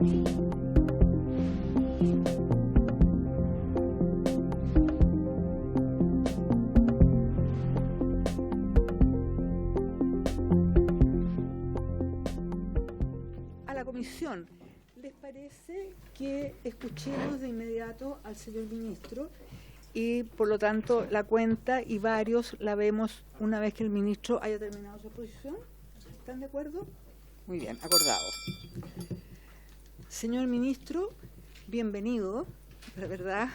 A la comisión, ¿les parece que escuchemos de inmediato al señor ministro? Y por lo tanto la cuenta y varios la vemos una vez que el ministro haya terminado su exposición. ¿Están de acuerdo? Muy bien, acordado. Señor ministro, bienvenido. La verdad,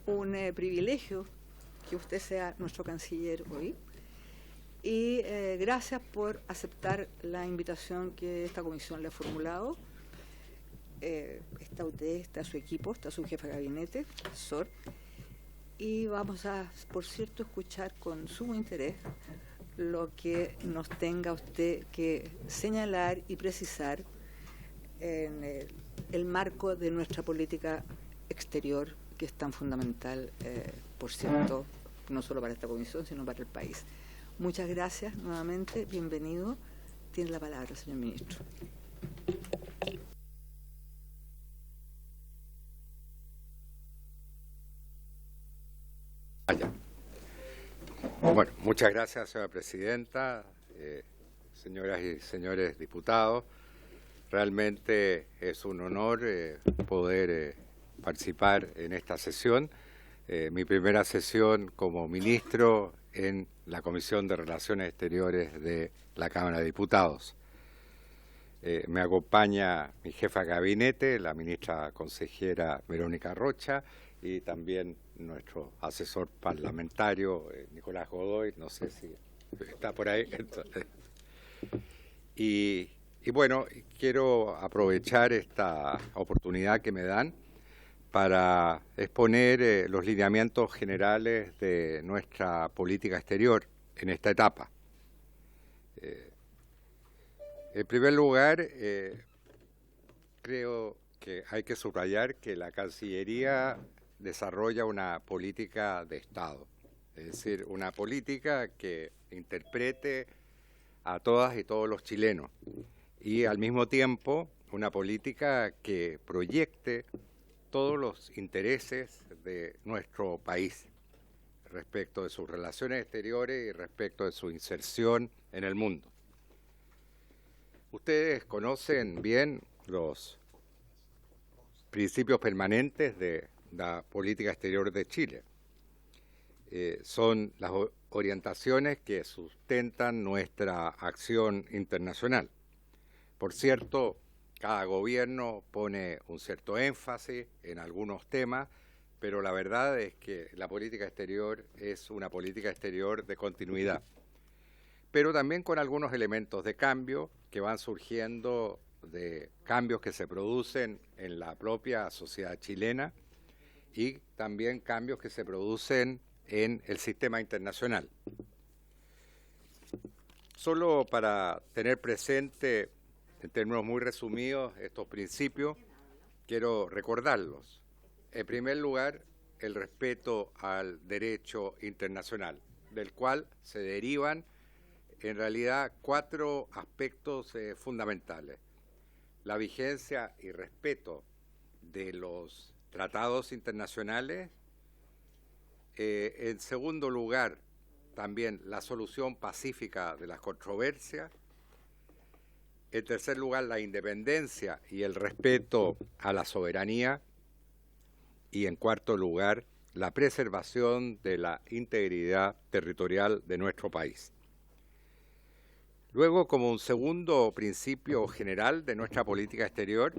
un privilegio que usted sea nuestro canciller hoy. Y gracias por aceptar la invitación que esta comisión le ha formulado. Está usted, está su equipo, está su jefe de gabinete, SOR, y vamos a, por cierto, escuchar con sumo interés lo que nos tenga usted que señalar y precisar en el marco de nuestra política exterior, que es tan fundamental, por cierto, no solo para esta comisión, sino para el país. Muchas gracias nuevamente, bienvenido. Tiene la palabra, señor ministro. Bueno, muchas gracias, señora presidenta, señoras y señores diputados. Realmente es un honor poder participar en esta sesión, mi primera sesión como ministro en la Comisión de Relaciones Exteriores de la Cámara de Diputados. Me acompaña mi jefa de gabinete, la ministra consejera Verónica Rocha, y también nuestro asesor parlamentario, Nicolás Godoy, no sé si está por ahí. Y bueno, quiero aprovechar esta oportunidad que me dan para exponer los lineamientos generales de nuestra política exterior en esta etapa. En primer lugar, creo que hay que subrayar que la Cancillería desarrolla una política de Estado, es decir, una política que interprete a todas y todos los chilenos y al mismo tiempo una política que proyecte todos los intereses de nuestro país respecto de sus relaciones exteriores y respecto de su inserción en el mundo. Ustedes conocen bien los principios permanentes de la política exterior de Chile. Son las orientaciones que sustentan nuestra acción internacional. Por cierto, cada gobierno pone un cierto énfasis en algunos temas, pero la verdad es que la política exterior es una política exterior de continuidad, pero también con algunos elementos de cambio que van surgiendo de cambios que se producen en la propia sociedad chilena y también cambios que se producen en el sistema internacional. Solo para tener presente, en términos muy resumidos, estos principios, quiero recordarlos. En primer lugar, el respeto al derecho internacional, del cual se derivan en realidad 4 aspectos fundamentales. La vigencia y respeto de los tratados internacionales. En segundo lugar, también la solución pacífica de las controversias. En tercer lugar, la independencia y el respeto a la soberanía. Y en cuarto lugar, la preservación de la integridad territorial de nuestro país. Luego, como un segundo principio general de nuestra política exterior,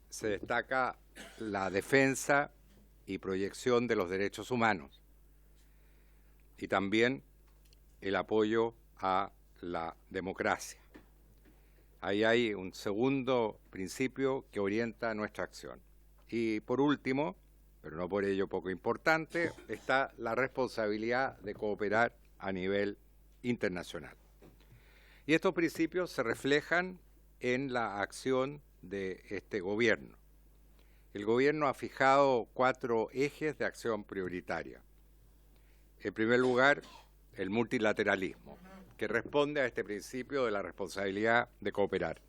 se destaca la defensa y proyección de los derechos humanos y también el apoyo a la democracia. Ahí hay un segundo principio que orienta nuestra acción. Y por último, pero no por ello poco importante, está la responsabilidad de cooperar a nivel internacional. Y estos principios se reflejan en la acción de este gobierno. El gobierno ha fijado 4 ejes de acción prioritaria. En primer lugar, el multilateralismo, que responde a este principio de la responsabilidad de cooperar.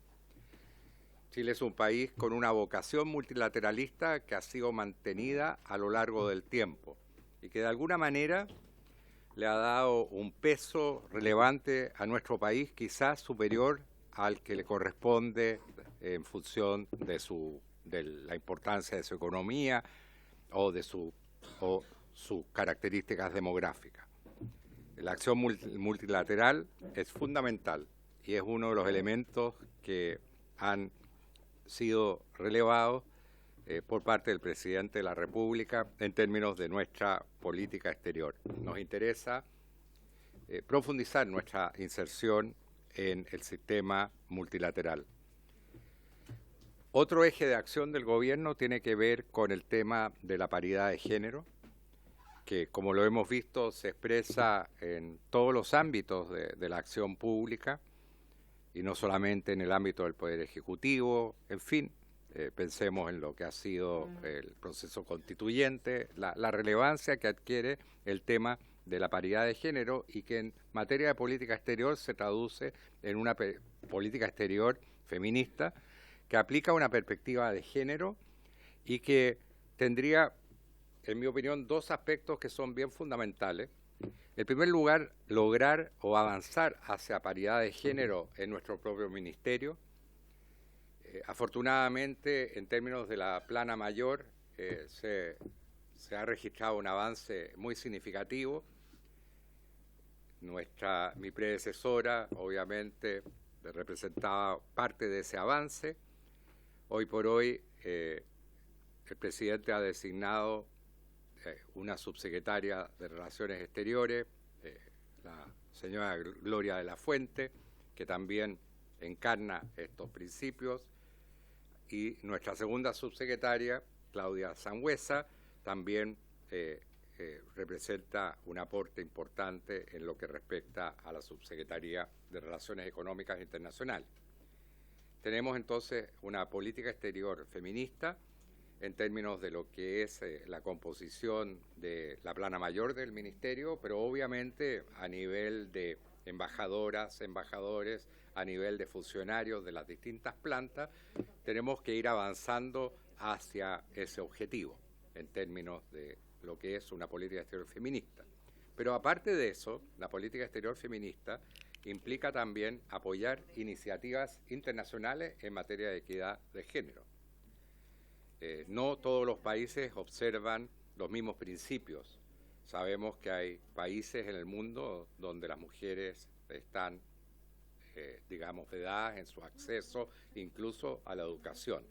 Chile es un país con una vocación multilateralista que ha sido mantenida a lo largo del tiempo y que de alguna manera le ha dado un peso relevante a nuestro país, quizás superior al que le corresponde en función de la importancia de su economía o de sus características demográficas. La acción multilateral es fundamental y es uno de los elementos que han sido relevados por parte del presidente de la República en términos de nuestra política exterior. Nos interesa profundizar nuestra inserción en el sistema multilateral. Otro eje de acción del gobierno tiene que ver con el tema de la paridad de género, que como lo hemos visto se expresa en todos los ámbitos de la acción pública y no solamente en el ámbito del Poder Ejecutivo, en fin, pensemos en lo que ha sido el proceso constituyente, la relevancia que adquiere el tema de la paridad de género y que en materia de política exterior se traduce en una política exterior feminista que aplica una perspectiva de género y que tendría, en mi opinión, dos aspectos que son bien fundamentales. En primer lugar, lograr o avanzar hacia paridad de género en nuestro propio ministerio. Afortunadamente, en términos de la plana mayor, se ha registrado un avance muy significativo. Mi predecesora, obviamente, representaba parte de ese avance. Hoy por hoy, el presidente ha designado una subsecretaria de Relaciones Exteriores, la señora Gloria de la Fuente, que también encarna estos principios, y nuestra segunda subsecretaria, Claudia Sangüesa, también representa un aporte importante en lo que respecta a la Subsecretaría de Relaciones Económicas Internacionales. Tenemos entonces una política exterior feminista en términos de lo que es la composición de la plana mayor del ministerio, pero obviamente a nivel de embajadoras, embajadores, a nivel de funcionarios de las distintas plantas, tenemos que ir avanzando hacia ese objetivo en términos de lo que es una política exterior feminista. Pero aparte de eso, la política exterior feminista implica también apoyar iniciativas internacionales en materia de equidad de género. No todos los países observan los mismos principios. Sabemos que hay países en el mundo donde las mujeres están, digamos, vedadas en su acceso incluso a la educación.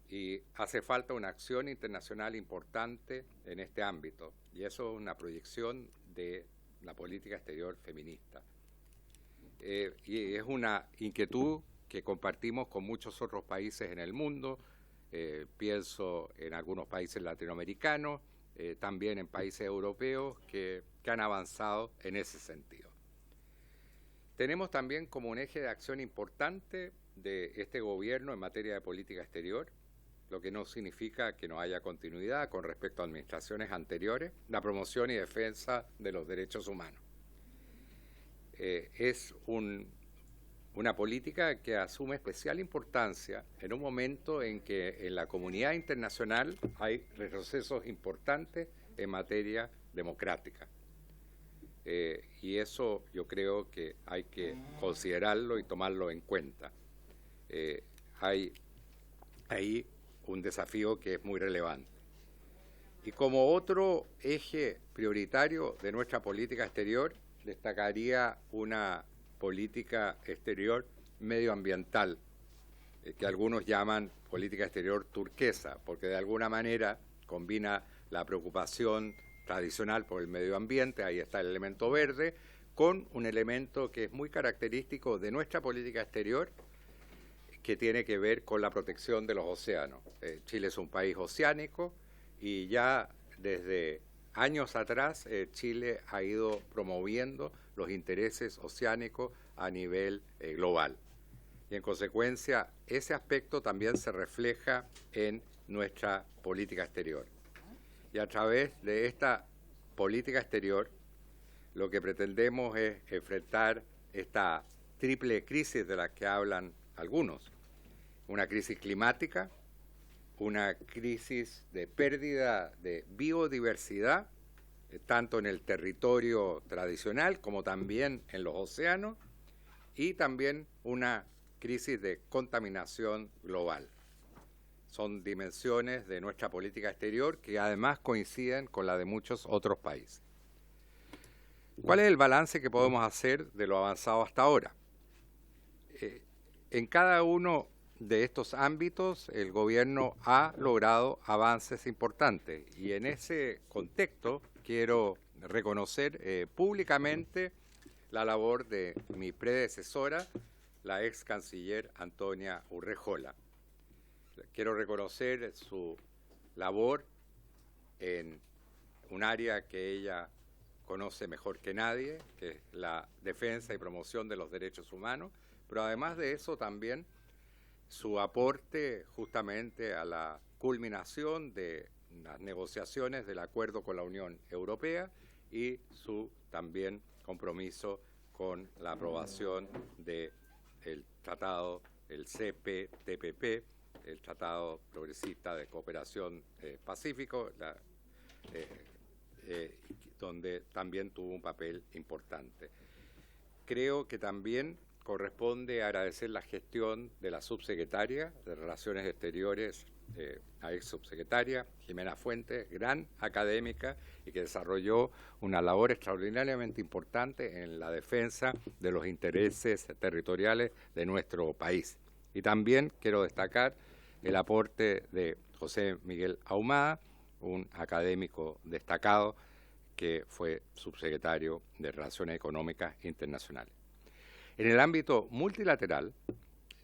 Y hace falta una acción internacional importante en este ámbito, y eso es una proyección de la política exterior feminista. Y es una inquietud que compartimos con muchos otros países en el mundo. Pienso en algunos países latinoamericanos, también en países europeos que han avanzado en ese sentido. Tenemos también como un eje de acción importante de este gobierno en materia de política exterior, lo que no significa que no haya continuidad con respecto a administraciones anteriores, la promoción y defensa de los derechos humanos. Es una política que asume especial importancia en un momento en que en la comunidad internacional hay retrocesos importantes en materia democrática. Y eso yo creo que hay que considerarlo y tomarlo en cuenta. Hay ahí un desafío que es muy relevante. Y como otro eje prioritario de nuestra política exterior, destacaría una política exterior medioambiental, que algunos llaman política exterior turquesa, porque de alguna manera combina la preocupación tradicional por el medio ambiente, ahí está el elemento verde, con un elemento que es muy característico de nuestra política exterior, que tiene que ver con la protección de los océanos. Chile es un país oceánico y ya desde años atrás Chile ha ido promoviendo los intereses oceánicos a nivel global. Y en consecuencia, ese aspecto también se refleja en nuestra política exterior. Y a través de esta política exterior, lo que pretendemos es enfrentar esta triple crisis de la que hablan algunos, una crisis climática, una crisis de pérdida de biodiversidad, tanto en el territorio tradicional como también en los océanos, y también una crisis de contaminación global. Son dimensiones de nuestra política exterior que además coinciden con la de muchos otros países. ¿Cuál es el balance que podemos hacer de lo avanzado hasta ahora? En cada uno de estos ámbitos el gobierno ha logrado avances importantes y en ese contexto quiero reconocer públicamente la labor de mi predecesora, la ex canciller Antonia Urrejola. Quiero reconocer su labor en un área que ella conoce mejor que nadie, que es la defensa y promoción de los derechos humanos, pero además de eso también su aporte justamente a la culminación de las negociaciones del acuerdo con la Unión Europea y su también compromiso con la aprobación del tratado, el CPTPP, el Tratado Progresista de Cooperación Pacífico, donde también tuvo un papel importante. Creo que también corresponde agradecer la gestión de la subsecretaria de Relaciones Exteriores, la ex subsecretaria Jimena Fuentes, gran académica y que desarrolló una labor extraordinariamente importante en la defensa de los intereses territoriales de nuestro país. Y también quiero destacar el aporte de José Miguel Ahumada, un académico destacado que fue subsecretario de Relaciones Económicas Internacionales. En el ámbito multilateral,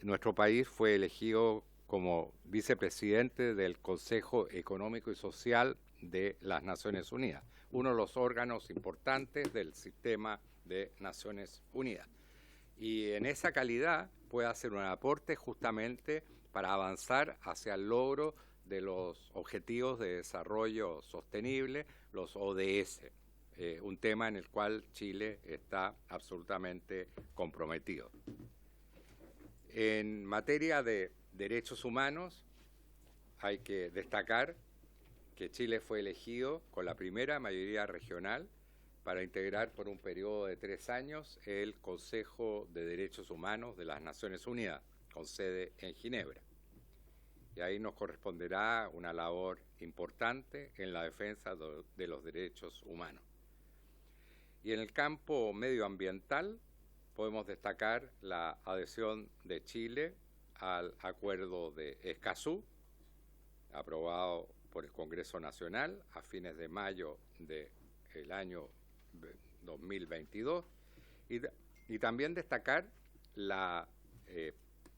nuestro país fue elegido como vicepresidente del Consejo Económico y Social de las Naciones Unidas, uno de los órganos importantes del sistema de Naciones Unidas. Y en esa calidad puede hacer un aporte justamente para avanzar hacia el logro de los Objetivos de Desarrollo Sostenible, los ODS, un tema en el cual Chile está absolutamente comprometido. En materia de derechos humanos, hay que destacar que Chile fue elegido con la primera mayoría regional para integrar por un periodo de 3 años el Consejo de Derechos Humanos de las Naciones Unidas, con sede en Ginebra. Y ahí nos corresponderá una labor importante en la defensa de los derechos humanos. Y en el campo medioambiental podemos destacar la adhesión de Chile al Acuerdo de Escazú, aprobado por el Congreso Nacional a fines de mayo del año 2022, y también destacar la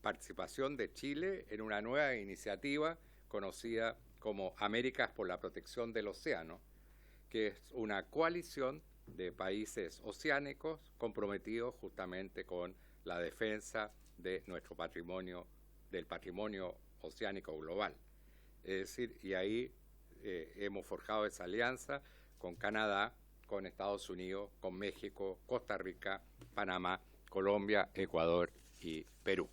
participación de Chile en una nueva iniciativa conocida como Américas por la Protección del Océano, que es una coalición de países oceánicos comprometidos justamente con la defensa de nuestro patrimonio, del patrimonio oceánico global. Es decir, y ahí hemos forjado esa alianza con Canadá, con Estados Unidos, con México, Costa Rica, Panamá, Colombia, Ecuador y Perú.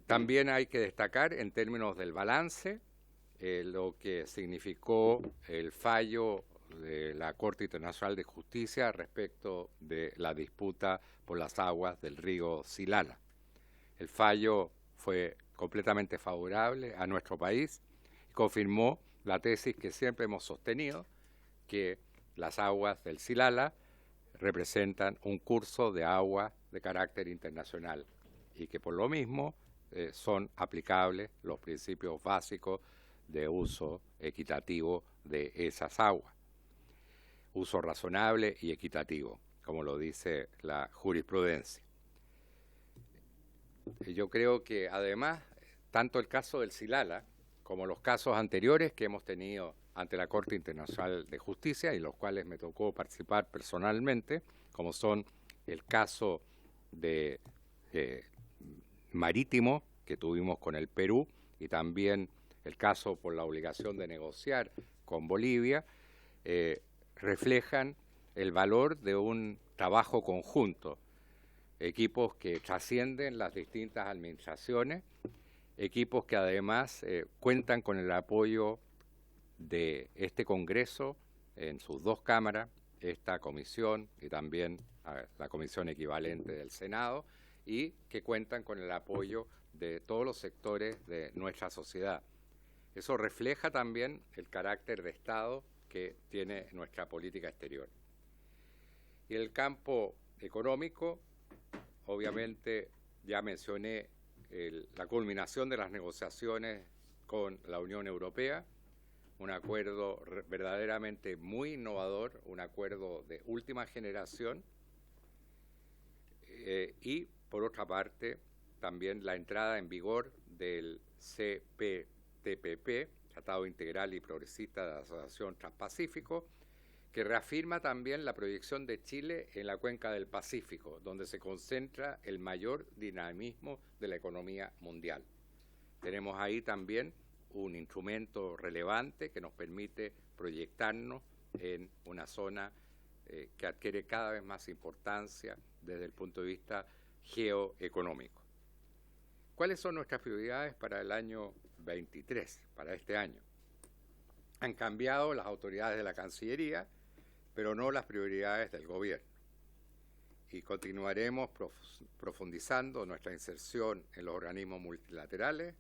También hay que destacar en términos del balance lo que significó el fallo de la Corte Internacional de Justicia respecto de la disputa por las aguas del río Silala. El fallo fue completamente favorable a nuestro país y confirmó la tesis que siempre hemos sostenido, que las aguas del Silala representan un curso de agua de carácter internacional y que por lo mismo son aplicables los principios básicos de uso equitativo de esas aguas. Uso razonable y equitativo, como lo dice la jurisprudencia. Yo creo que además, tanto el caso del Silala como los casos anteriores que hemos tenido ante la Corte Internacional de Justicia, y los cuales me tocó participar personalmente, como son el caso de marítimo que tuvimos con el Perú y también el caso por la obligación de negociar con Bolivia, reflejan el valor de un trabajo conjunto equipos que trascienden las distintas administraciones, equipos que además cuentan con el apoyo de este Congreso en sus dos cámaras, esta comisión y también la comisión equivalente del Senado, y que cuentan con el apoyo de todos los sectores de nuestra sociedad. Eso refleja también el carácter de Estado que tiene nuestra política exterior. Y en el campo económico, obviamente ya mencioné la culminación de las negociaciones con la Unión Europea, un acuerdo verdaderamente muy innovador, un acuerdo de última generación, y por otra parte también la entrada en vigor del CPTPP, Tratado Integral y Progresista de la Asociación Transpacífico, que reafirma también la proyección de Chile en la cuenca del Pacífico, donde se concentra el mayor dinamismo de la economía mundial. Tenemos ahí también un instrumento relevante que nos permite proyectarnos en una zona que adquiere cada vez más importancia desde el punto de vista geoeconómico. ¿Cuáles son nuestras prioridades para el año 23, para este año? Han cambiado las autoridades de la Cancillería, pero no las prioridades del gobierno. Y continuaremos profundizando nuestra inserción en los organismos multilaterales,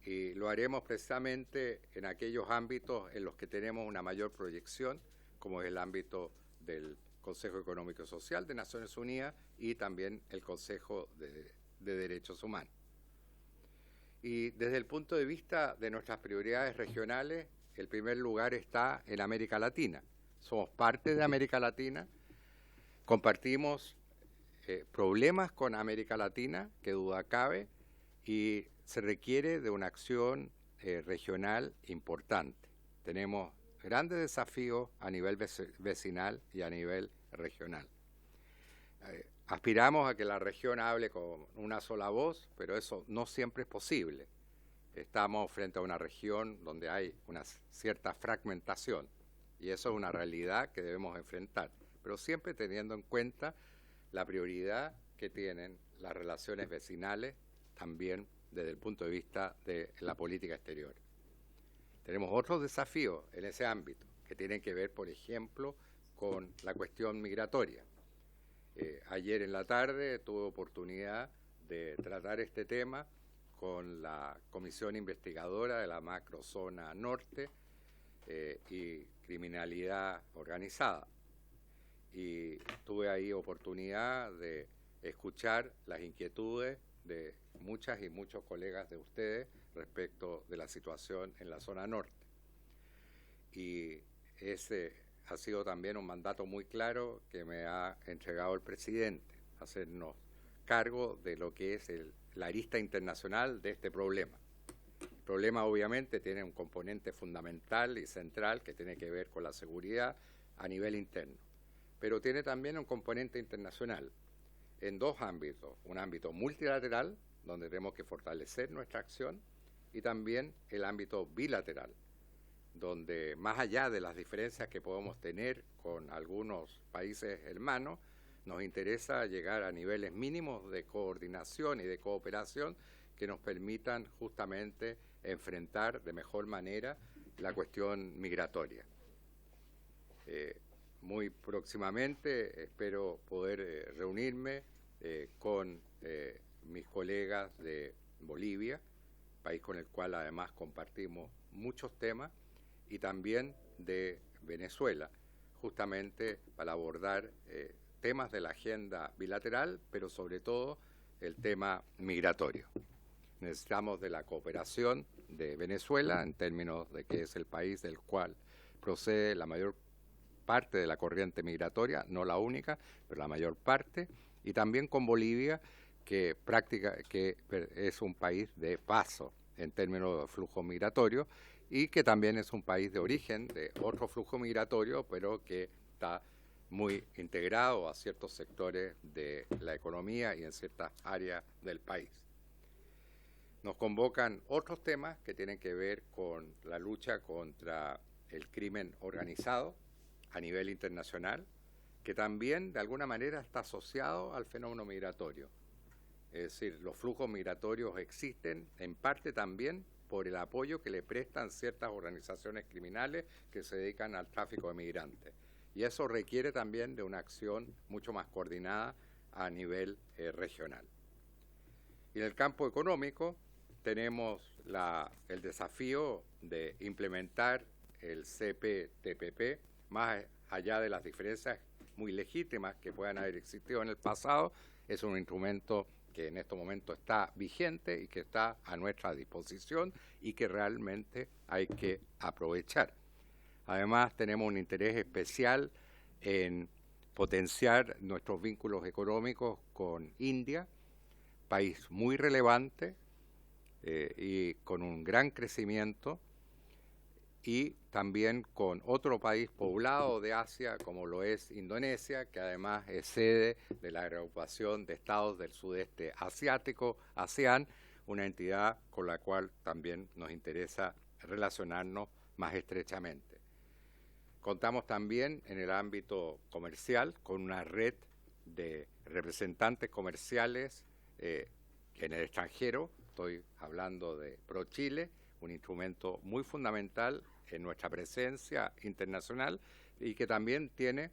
y lo haremos precisamente en aquellos ámbitos en los que tenemos una mayor proyección, como es el ámbito del Consejo Económico y Social de Naciones Unidas y también el Consejo de Derechos Humanos. Y desde el punto de vista de nuestras prioridades regionales, el primer lugar está en América Latina. Somos parte de América Latina, compartimos problemas con América Latina, que duda cabe, y se requiere de una acción regional importante. Tenemos grandes desafíos a nivel vecinal y a nivel regional. Aspiramos a que la región hable con una sola voz, pero eso no siempre es posible. Estamos frente a una región donde hay una cierta fragmentación, y eso es una realidad que debemos enfrentar, pero siempre teniendo en cuenta la prioridad que tienen las relaciones vecinales también desde el punto de vista de la política exterior. Tenemos otros desafíos en ese ámbito que tienen que ver, por ejemplo, con la cuestión migratoria. Ayer en la tarde tuve oportunidad de tratar este tema con la Comisión Investigadora de la Macrozona Norte y Criminalidad Organizada. Y tuve ahí oportunidad de escuchar las inquietudes de muchas y muchos colegas de ustedes respecto de la situación en la zona norte. Y ese ha sido también un mandato muy claro que me ha entregado el presidente, hacernos cargo de lo que es la arista internacional de este problema. El problema obviamente tiene un componente fundamental y central que tiene que ver con la seguridad a nivel interno, pero tiene también un componente internacional en dos ámbitos, un ámbito multilateral, donde tenemos que fortalecer nuestra acción, y también el ámbito bilateral, donde más allá de las diferencias que podemos tener con algunos países hermanos, nos interesa llegar a niveles mínimos de coordinación y de cooperación que nos permitan justamente enfrentar de mejor manera la cuestión migratoria. Muy próximamente espero poder reunirme con mis colegas de Bolivia, país con el cual además compartimos muchos temas, y también de Venezuela, justamente para abordar temas de la agenda bilateral, pero sobre todo el tema migratorio. Necesitamos de la cooperación de Venezuela en términos de que es el país del cual procede la mayor parte de la corriente migratoria, no la única, pero la mayor parte, y también con Bolivia, que es un país de paso en términos de flujo migratorio, y que también es un país de origen de otro flujo migratorio, pero que está muy integrado a ciertos sectores de la economía y en ciertas áreas del país. Nos convocan otros temas que tienen que ver con la lucha contra el crimen organizado a nivel internacional, que también de alguna manera está asociado al fenómeno migratorio. Es decir, los flujos migratorios existen en parte también por el apoyo que le prestan ciertas organizaciones criminales que se dedican al tráfico de migrantes. Y eso requiere también de una acción mucho más coordinada a nivel regional. Y en el campo económico tenemos el desafío de implementar el CPTPP, más allá de las diferencias muy legítimas que puedan haber existido en el pasado. Es un instrumento que en estos momentos está vigente y que está a nuestra disposición y que realmente hay que aprovechar. Además, tenemos un interés especial en potenciar nuestros vínculos económicos con India, país muy relevante y con un gran crecimiento, y también con otro país poblado de Asia como lo es Indonesia, que además es sede de la agrupación de estados del sudeste asiático, ASEAN, una entidad con la cual también nos interesa relacionarnos más estrechamente. Contamos también en el ámbito comercial con una red de representantes comerciales en el extranjero. Estoy hablando de ProChile, un instrumento muy fundamental en nuestra presencia internacional y que también tiene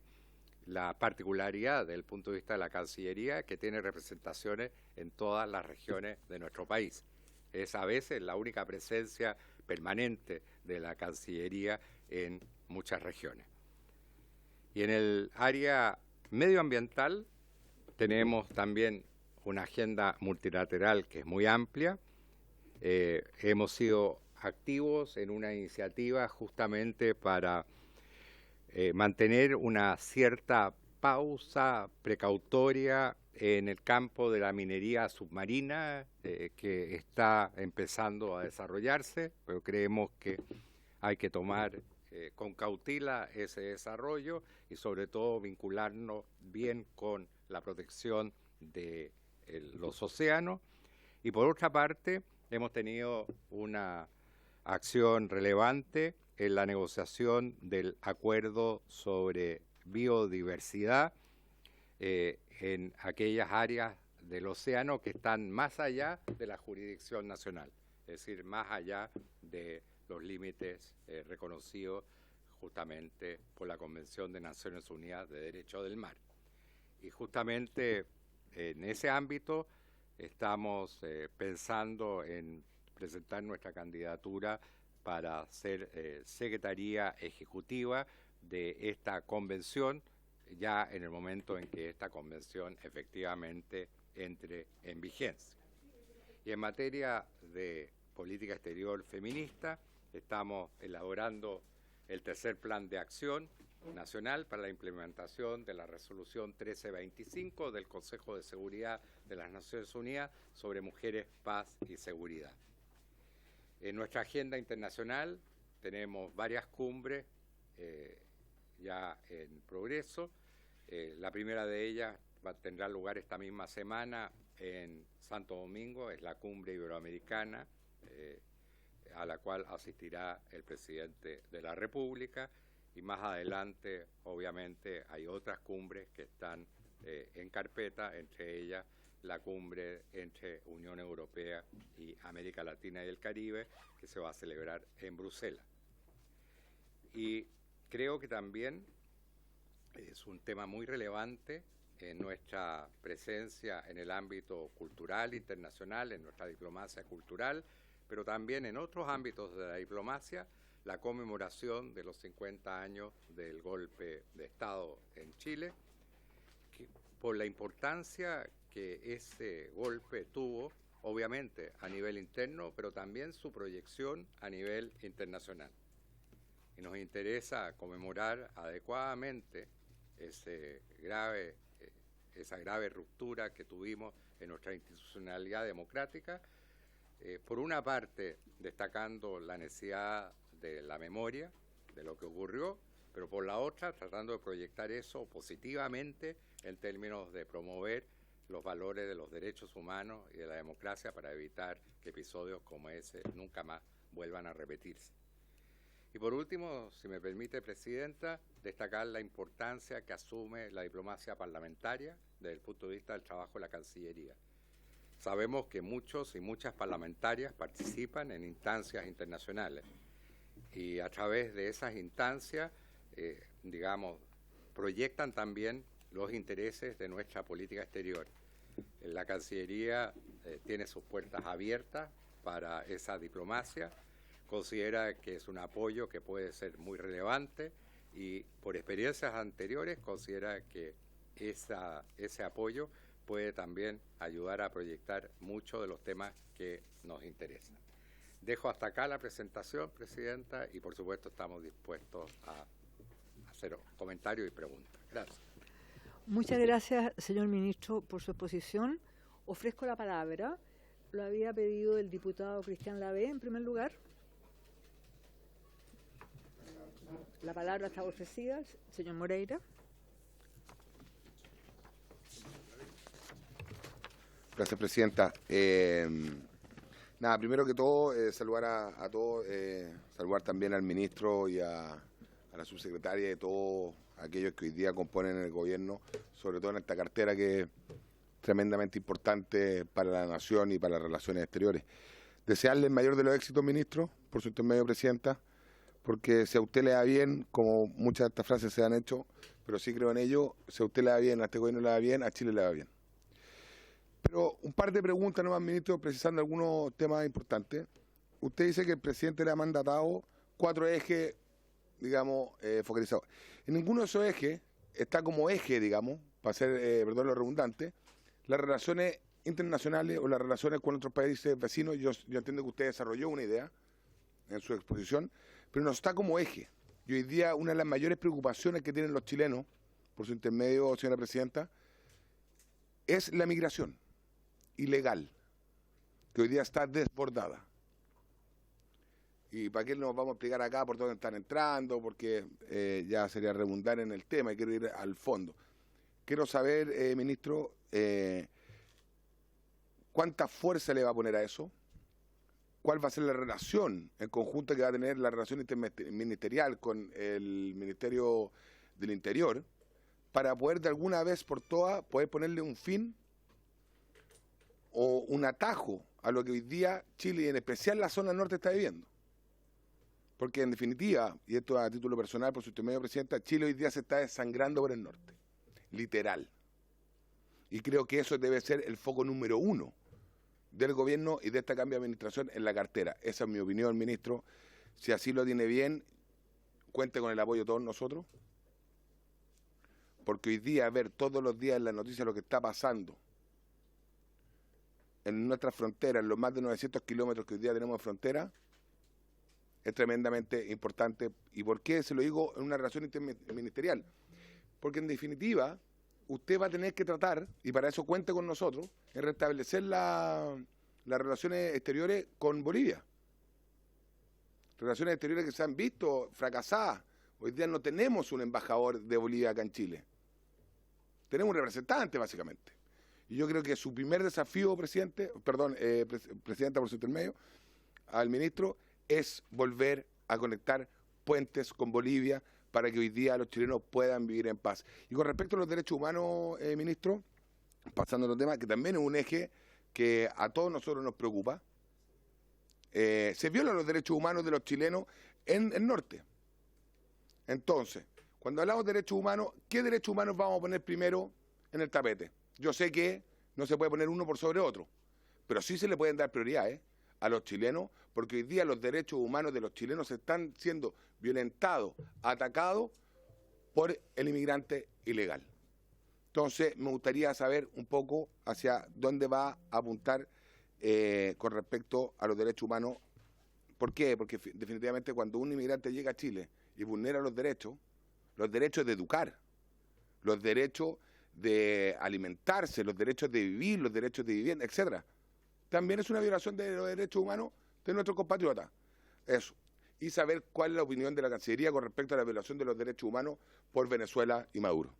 la particularidad desde el punto de vista de la Cancillería, que tiene representaciones en todas las regiones de nuestro país. Es a veces la única presencia permanente de la Cancillería en muchas regiones. Y en el área medioambiental tenemos también una agenda multilateral que es muy amplia. Hemos sido activos en una iniciativa justamente para mantener una cierta pausa precautoria en el campo de la minería submarina que está empezando a desarrollarse, pero creemos que hay que tomar con cautela ese desarrollo y sobre todo vincularnos bien con la protección de los océanos. Y por otra parte, hemos tenido una acción relevante en la negociación del acuerdo sobre biodiversidad en aquellas áreas del océano que están más allá de la jurisdicción nacional, es decir, más allá de los límites reconocidos justamente por la Convención de Naciones Unidas de Derecho del Mar. Y justamente en ese ámbito estamos pensando en presentar nuestra candidatura para ser secretaría ejecutiva de esta convención, ya en el momento en que esta convención efectivamente entre en vigencia. Y en materia de política exterior feminista, estamos elaborando el tercer plan de acción nacional para la implementación de la resolución 1325 del Consejo de Seguridad de las Naciones Unidas sobre mujeres, paz y seguridad. En nuestra agenda internacional tenemos varias cumbres ya en progreso. La primera de ellas tendrá lugar esta misma semana en Santo Domingo, es la cumbre iberoamericana, a la cual asistirá el presidente de la República, y más adelante, obviamente, hay otras cumbres que están en carpeta, entre ellas la cumbre entre Unión Europea y América Latina y el Caribe, que se va a celebrar en Bruselas. Y creo que también es un tema muy relevante en nuestra presencia en el ámbito cultural internacional, en nuestra diplomacia cultural, pero también en otros ámbitos de la diplomacia, la conmemoración de los 50 años del golpe de Estado en Chile, que por la importancia que ese golpe tuvo, obviamente a nivel interno, pero también su proyección a nivel internacional. Y nos interesa conmemorar adecuadamente esa grave ruptura que tuvimos en nuestra institucionalidad democrática, por una parte destacando la necesidad de la memoria de lo que ocurrió, pero por la otra tratando de proyectar eso positivamente en términos de promover los valores de los derechos humanos y de la democracia para evitar que episodios como ese nunca más vuelvan a repetirse. Y por último, si me permite, Presidenta, destacar la importancia que asume la diplomacia parlamentaria desde el punto de vista del trabajo de la Cancillería. Sabemos que muchos y muchas parlamentarias participan en instancias internacionales y a través de esas instancias, proyectan también los intereses de nuestra política exterior. La Cancillería tiene sus puertas abiertas para esa diplomacia, considera que es un apoyo que puede ser muy relevante y por experiencias anteriores considera que ese apoyo puede también ayudar a proyectar muchos de los temas que nos interesan. Dejo hasta acá la presentación, Presidenta, y por supuesto estamos dispuestos a hacer comentarios y preguntas. Gracias. Muchas gracias, señor ministro, por su exposición. Ofrezco la palabra. Lo había pedido el diputado Cristian Lavé, en primer lugar. La palabra está ofrecida, señor Moreira. Gracias, Presidenta. Primero que todo, saludar a todos, saludar también al ministro y a la subsecretaria y a todos aquellos que hoy día componen el gobierno, sobre todo en esta cartera que es tremendamente importante para la nación y para las relaciones exteriores. Desearle el mayor de los éxitos, ministro, por su intermedio, Presidenta, porque si a usted le da bien, como muchas de estas frases se han hecho, pero sí creo en ello, si a usted le da bien, a este gobierno le da bien, a Chile le va bien. Pero un par de preguntas nomás, ministro, precisando algunos temas importantes. Usted dice que el presidente le ha mandatado 4 ejes, focalizados. En ninguno de esos ejes está como eje, para ser, perdón lo redundante, las relaciones internacionales o las relaciones con otros países vecinos. Yo entiendo que usted desarrolló una idea en su exposición, pero no está como eje. Y hoy día una de las mayores preocupaciones que tienen los chilenos, por su intermedio, señora Presidenta, es la migración ilegal, que hoy día está desbordada. ¿Y para qué nos vamos a explicar acá por dónde están entrando? Porque ya sería redundar en el tema y quiero ir al fondo. Quiero saber, ministro, ¿cuánta fuerza le va a poner a eso? ¿Cuál va a ser la relación en conjunto que va a tener la relación interministerial con el Ministerio del Interior para poder de alguna vez por todas poder ponerle un fin o un atajo a lo que hoy día Chile y en especial la zona norte está viviendo? Porque en definitiva, y esto a título personal por su intermedio, Presidenta, Chile hoy día se está desangrando por el norte, literal. Y creo que eso debe ser el foco número 1 del gobierno y de esta cambio de administración en la cartera. Esa es mi opinión, ministro. Si así lo tiene bien, cuente con el apoyo de todos nosotros. Porque hoy día ver todos los días en las noticias lo que está pasando en nuestras fronteras, en los más de 900 kilómetros que hoy día tenemos de frontera, es tremendamente importante. ¿Y por qué se lo digo en una relación interministerial? Porque en definitiva usted va a tener que tratar, y para eso cuente con nosotros, en restablecer las relaciones exteriores con Bolivia. Relaciones exteriores que se han visto fracasadas. Hoy día no tenemos un embajador de Bolivia acá en Chile. Tenemos un representante, básicamente. Y yo creo que su primer desafío, Presidenta, por su intermedio, al ministro, es volver a conectar puentes con Bolivia para que hoy día los chilenos puedan vivir en paz. Y con respecto a los derechos humanos, ministro, pasando a los temas, que también es un eje que a todos nosotros nos preocupa, se violan los derechos humanos de los chilenos en el norte. Entonces, cuando hablamos de derechos humanos, ¿qué derechos humanos vamos a poner primero en el tapete? Yo sé que no se puede poner uno por sobre otro, pero sí se le pueden dar prioridades a los chilenos, porque hoy día los derechos humanos de los chilenos están siendo violentados, atacados por el inmigrante ilegal. Entonces, me gustaría saber un poco hacia dónde va a apuntar con respecto a los derechos humanos. ¿Por qué? Porque definitivamente cuando un inmigrante llega a Chile y vulnera los derechos de educar, los derechos de alimentarse, los derechos de vivir, los derechos de vivienda, etcétera, también es una violación de los derechos humanos de nuestros compatriotas. Eso. Y saber cuál es la opinión de la Cancillería con respecto a la violación de los derechos humanos por Venezuela y Maduro.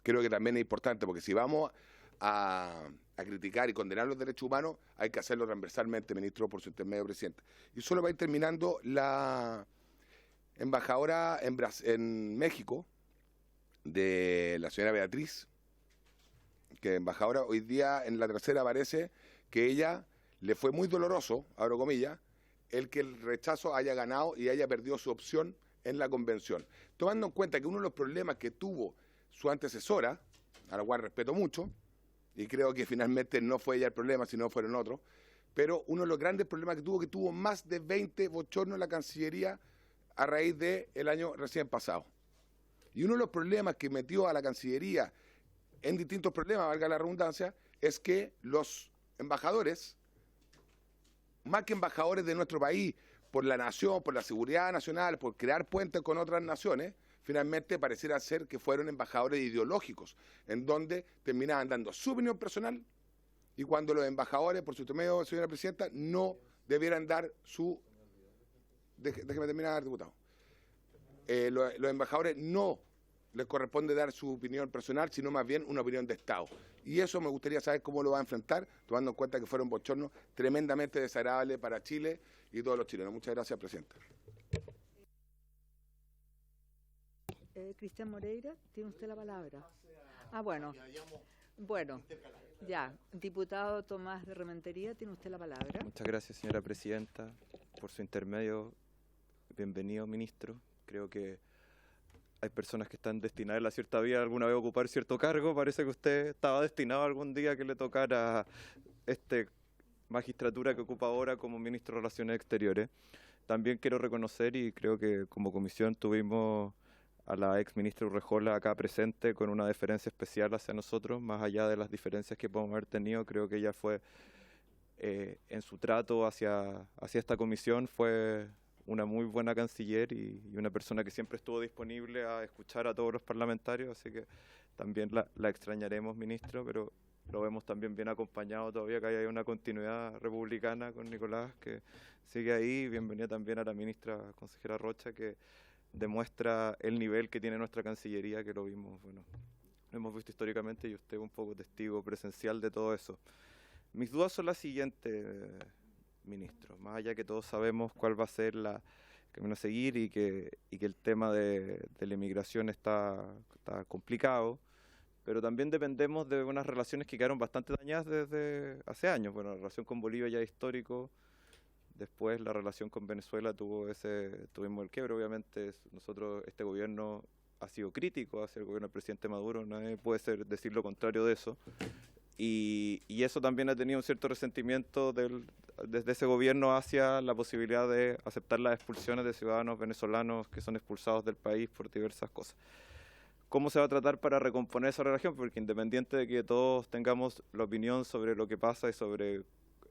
Creo que también es importante, porque si vamos a criticar y condenar los derechos humanos, hay que hacerlo transversalmente, ministro, por su intermedio, Presidente. Y solo va a ir terminando embajadora en México, de la señora Beatriz, que embajadora hoy día en la tercera aparece que ella le fue muy doloroso, abro comillas, el que el rechazo haya ganado y haya perdido su opción en la convención. Tomando en cuenta que uno de los problemas que tuvo su antecesora, a la cual respeto mucho, y creo que finalmente no fue ella el problema, sino fueron otros, pero uno de los grandes problemas que tuvo más de 20 bochornos en la Cancillería a raíz del año recién pasado. Y uno de los problemas que metió a la Cancillería en distintos problemas, valga la redundancia, es que los embajadores, más que embajadores de nuestro país, por la nación, por la seguridad nacional, por crear puentes con otras naciones, finalmente pareciera ser que fueron embajadores ideológicos, en donde terminaban dando su opinión personal, y cuando los embajadores, por su intermedio, señora presidenta, no debieran dar su... Déjeme terminar, diputado. Los embajadores no les corresponde dar su opinión personal, sino más bien una opinión de Estado. Y eso me gustaría saber cómo lo va a enfrentar, tomando en cuenta que fueron bochornos tremendamente desagradables para Chile y todos los chilenos. Muchas gracias, presidenta. Cristian Moreira, tiene usted la palabra. Bueno, ya. Diputado Tomás de Rementería, tiene usted la palabra. Muchas gracias, señora presidenta, por su intermedio. Bienvenido, ministro. Creo que hay personas que están destinadas a cierta vida alguna vez a ocupar cierto cargo. Parece que usted estaba destinado algún día a que le tocara magistratura que ocupa ahora como ministro de Relaciones Exteriores. También quiero reconocer, y creo que como comisión tuvimos a la ex ministra Urrejola acá presente con una deferencia especial hacia nosotros, más allá de las diferencias que podemos haber tenido. Creo que ella fue, en su trato hacia esta comisión, fue una muy buena canciller y una persona que siempre estuvo disponible a escuchar a todos los parlamentarios, así que también la extrañaremos, ministro, pero lo vemos también bien acompañado todavía, que hay una continuidad republicana con Nicolás, que sigue ahí. Bienvenida también a la ministra consejera Rocha, que demuestra el nivel que tiene nuestra Cancillería, que lo vimos, lo hemos visto históricamente, y usted es un poco testigo presencial de todo eso. Mis dudas son las siguientes, ministro, más allá que todos sabemos cuál va a ser el camino a seguir y que el tema de la inmigración está complicado, pero también dependemos de unas relaciones que quedaron bastante dañadas desde hace años. Bueno, la relación con Bolivia ya es histórico, después la relación con Venezuela tuvimos el quiebre. Obviamente este gobierno ha sido crítico hacia el gobierno del presidente Maduro, nadie puede decir lo contrario de eso. Y eso también ha tenido un cierto resentimiento desde ese gobierno hacia la posibilidad de aceptar las expulsiones de ciudadanos venezolanos que son expulsados del país por diversas cosas. ¿Cómo se va a tratar para recomponer esa relación? Porque independiente de que todos tengamos la opinión sobre lo que pasa y sobre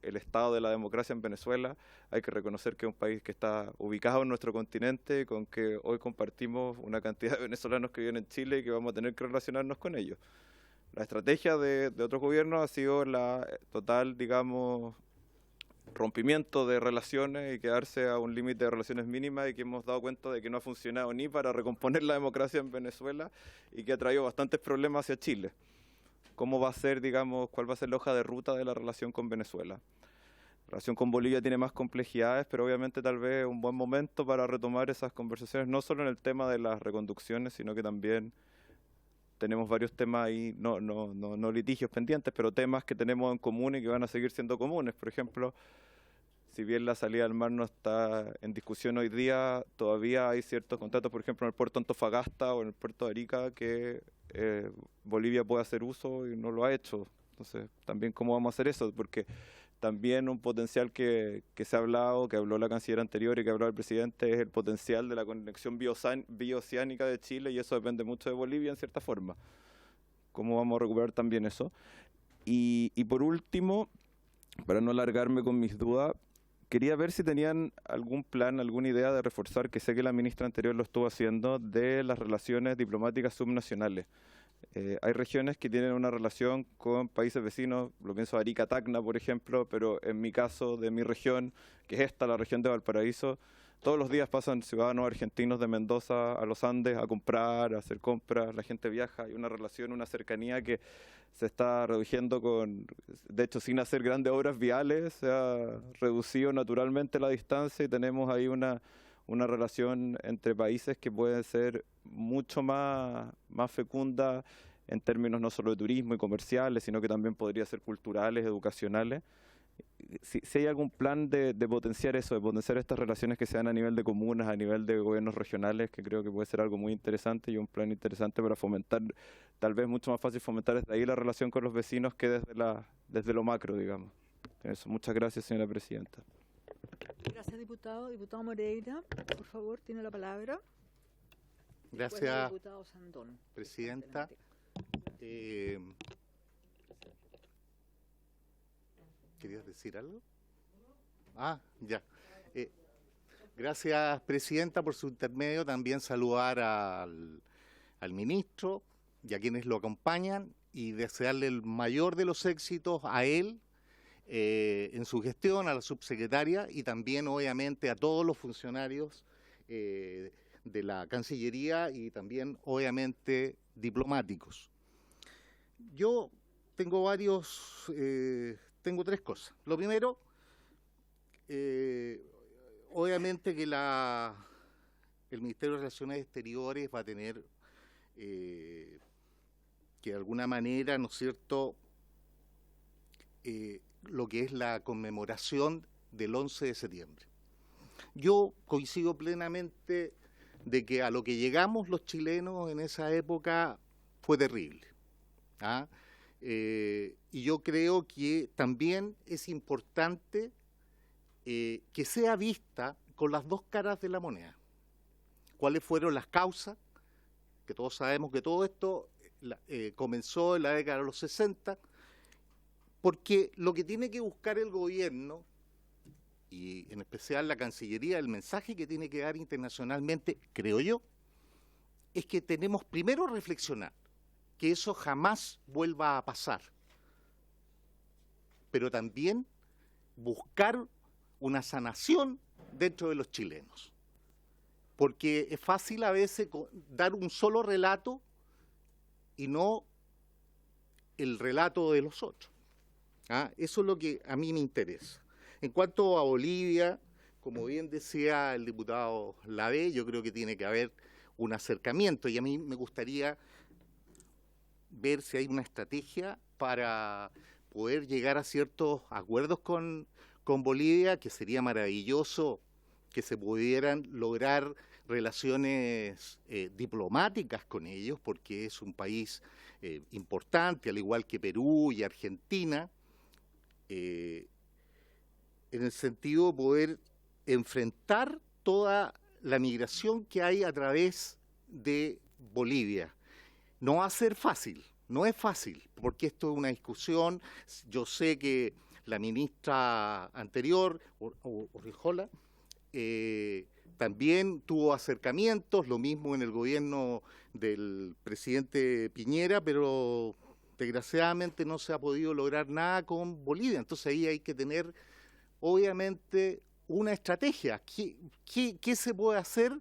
el estado de la democracia en Venezuela, hay que reconocer que es un país que está ubicado en nuestro continente, con que hoy compartimos una cantidad de venezolanos que viven en Chile y que vamos a tener que relacionarnos con ellos. La estrategia de otros gobiernos ha sido la total, digamos, rompimiento de relaciones y quedarse a un límite de relaciones mínimas, y que hemos dado cuenta de que no ha funcionado ni para recomponer la democracia en Venezuela y que ha traído bastantes problemas hacia Chile. ¿Cómo va a ser, digamos, cuál va a ser la hoja de ruta de la relación con Venezuela? La relación con Bolivia tiene más complejidades, pero obviamente tal vez un buen momento para retomar esas conversaciones, no solo en el tema de las reconducciones, sino que también tenemos varios temas ahí, no litigios pendientes, pero temas que tenemos en común y que van a seguir siendo comunes. Por ejemplo, si bien la salida al mar no está en discusión hoy día, todavía hay ciertos contratos, por ejemplo, en el puerto de Antofagasta o en el puerto de Arica, que Bolivia puede hacer uso y no lo ha hecho. Entonces, también cómo vamos a hacer eso, porque también un potencial que se ha hablado, que habló la canciller anterior y que habló el presidente, es el potencial de la conexión bioceánica de Chile, y eso depende mucho de Bolivia en cierta forma. ¿Cómo vamos a recuperar también eso? Y por último, para no alargarme con mis dudas, quería ver si tenían algún plan, alguna idea de reforzar, que sé que la ministra anterior lo estuvo haciendo, de las relaciones diplomáticas subnacionales. Hay regiones que tienen una relación con países vecinos, lo pienso Arica, Tacna, por ejemplo, pero en mi caso, de mi región, que es la región de Valparaíso, todos los días pasan ciudadanos argentinos de Mendoza a los Andes a comprar, a hacer compras, la gente viaja, hay una relación, una cercanía que se está reduciendo de hecho, sin hacer grandes obras viales, se ha reducido naturalmente la distancia y tenemos ahí una una relación entre países que puede ser mucho más fecunda en términos no solo de turismo y comerciales, sino que también podría ser culturales, educacionales. Si hay algún plan de potenciar eso, de potenciar estas relaciones que se dan a nivel de comunas, a nivel de gobiernos regionales, que creo que puede ser algo muy interesante y un plan interesante para fomentar, tal vez mucho más fácil fomentar desde ahí la relación con los vecinos que desde lo macro, digamos. Eso. Muchas gracias, señora presidenta. Gracias, diputado. Diputado Moreira, por favor, tiene la palabra. Gracias, diputado Sandón, presidenta. ¿Querías decir algo? Ah, ya. Gracias, presidenta, por su intermedio. También saludar al ministro y a quienes lo acompañan y desearle el mayor de los éxitos a él en su gestión, a la subsecretaria y también, obviamente, a todos los funcionarios de la Cancillería y también, obviamente, diplomáticos. Yo tengo tengo tres cosas. Lo primero, obviamente que el Ministerio de Relaciones Exteriores va a tener que de alguna manera, ¿no es cierto?, lo que es la conmemoración del 11 de septiembre. Yo coincido plenamente de que a lo que llegamos los chilenos en esa época fue terrible. ¿Ah? Y yo creo que también es importante que sea vista con las dos caras de la moneda. ¿Cuáles fueron las causas? Que todos sabemos que todo esto comenzó en la década de los 60, porque lo que tiene que buscar el gobierno, y en especial la Cancillería, el mensaje que tiene que dar internacionalmente, creo yo, es que tenemos primero reflexionar que eso jamás vuelva a pasar, pero también buscar una sanación dentro de los chilenos, porque es fácil a veces dar un solo relato y no el relato de los otros. ¿Ah? Eso es lo que a mí me interesa. En cuanto a Bolivia, como bien decía el diputado Lave, yo creo que tiene que haber un acercamiento y a mí me gustaría ver si hay una estrategia para poder llegar a ciertos acuerdos con Bolivia, que sería maravilloso que se pudieran lograr relaciones diplomáticas con ellos, porque es un país importante, al igual que Perú y Argentina, en el sentido de poder enfrentar toda la migración que hay a través de Bolivia. No va a ser fácil, no es fácil, porque esto es una discusión. Yo sé que la ministra anterior, Urrejola, también tuvo acercamientos, lo mismo en el gobierno del presidente Piñera, pero desgraciadamente no se ha podido lograr nada con Bolivia. Entonces ahí hay que tener, obviamente, una estrategia. ¿Qué se puede hacer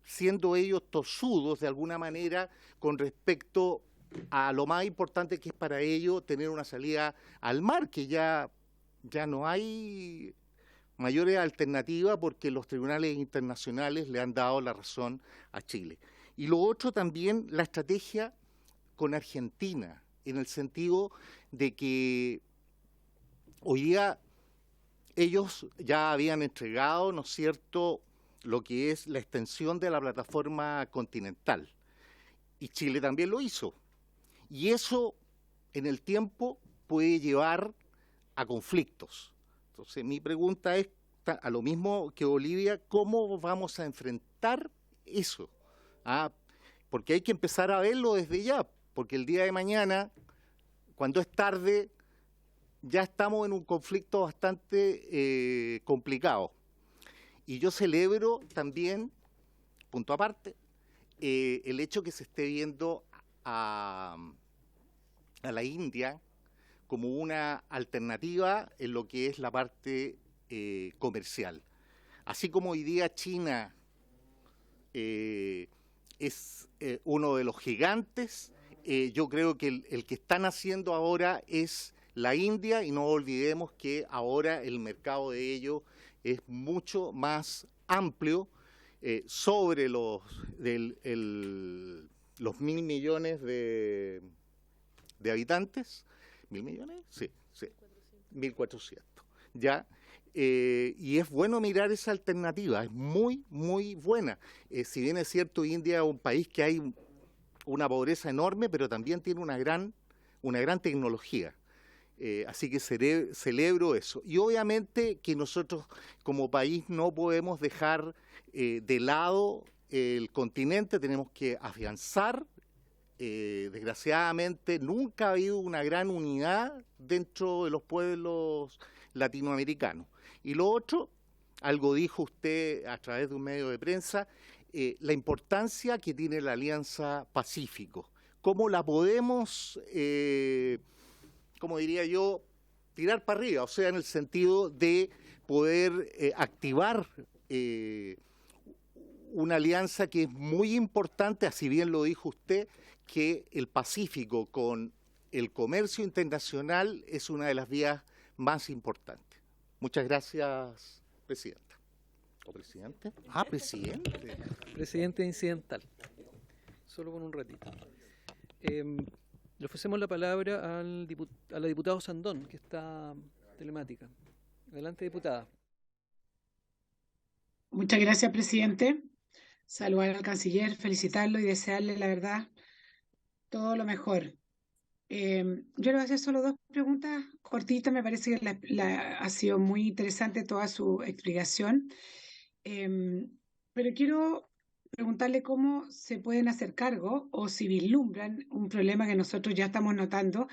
siendo ellos tosudos de alguna manera con respecto a lo más importante que es para ellos tener una salida al mar, que ya no hay mayores alternativas porque los tribunales internacionales le han dado la razón a Chile? Y lo otro también, la estrategia con Argentina, en el sentido de que hoy día ellos ya habían entregado, ¿no es cierto?, lo que es la extensión de la plataforma continental. Y Chile también lo hizo. Y eso, en el tiempo, puede llevar a conflictos. Entonces, mi pregunta es, a lo mismo que Bolivia, ¿cómo vamos a enfrentar eso? Porque hay que empezar a verlo desde ya, porque el día de mañana, cuando es tarde, ya estamos en un conflicto bastante complicado. Y yo celebro también, punto aparte, el hecho que se esté viendo a la India como una alternativa en lo que es la parte comercial. Así como hoy día China es uno de los gigantes, yo creo que el que están haciendo ahora es la India, y no olvidemos que ahora el mercado de ellos es mucho más amplio sobre los 1.000 millones de habitantes. ¿1.000 millones? Sí, 1.400. ¿Ya? Y es bueno mirar esa alternativa, es muy, muy buena. Si bien es cierto, India es un país que hay una pobreza enorme, pero también tiene una gran tecnología. Así que celebro eso. Y obviamente que nosotros como país no podemos dejar de lado el continente, tenemos que afianzar. Desgraciadamente nunca ha habido una gran unidad dentro de los pueblos latinoamericanos. Y lo otro, algo dijo usted a través de un medio de prensa, la importancia que tiene la Alianza Pacífico. ¿Cómo la podemos, como diría yo, tirar para arriba? O sea, en el sentido de poder activar una alianza que es muy importante, así bien lo dijo usted, que el Pacífico con el comercio internacional es una de las vías más importantes. Muchas gracias, Presidenta. ¿O presidente? Ah, presidente. Presidente incidental. Solo por un ratito. Le ofrecemos la palabra a la diputada Sandón, que está telemática. Adelante, diputada. Muchas gracias, presidente. Saludar al canciller, felicitarlo y desearle, la verdad, todo lo mejor. Yo le voy a hacer solo dos preguntas cortitas. Me parece que ha sido muy interesante toda su explicación. Pero quiero preguntarle cómo se pueden hacer cargo o si vislumbran un problema que nosotros ya estamos notando,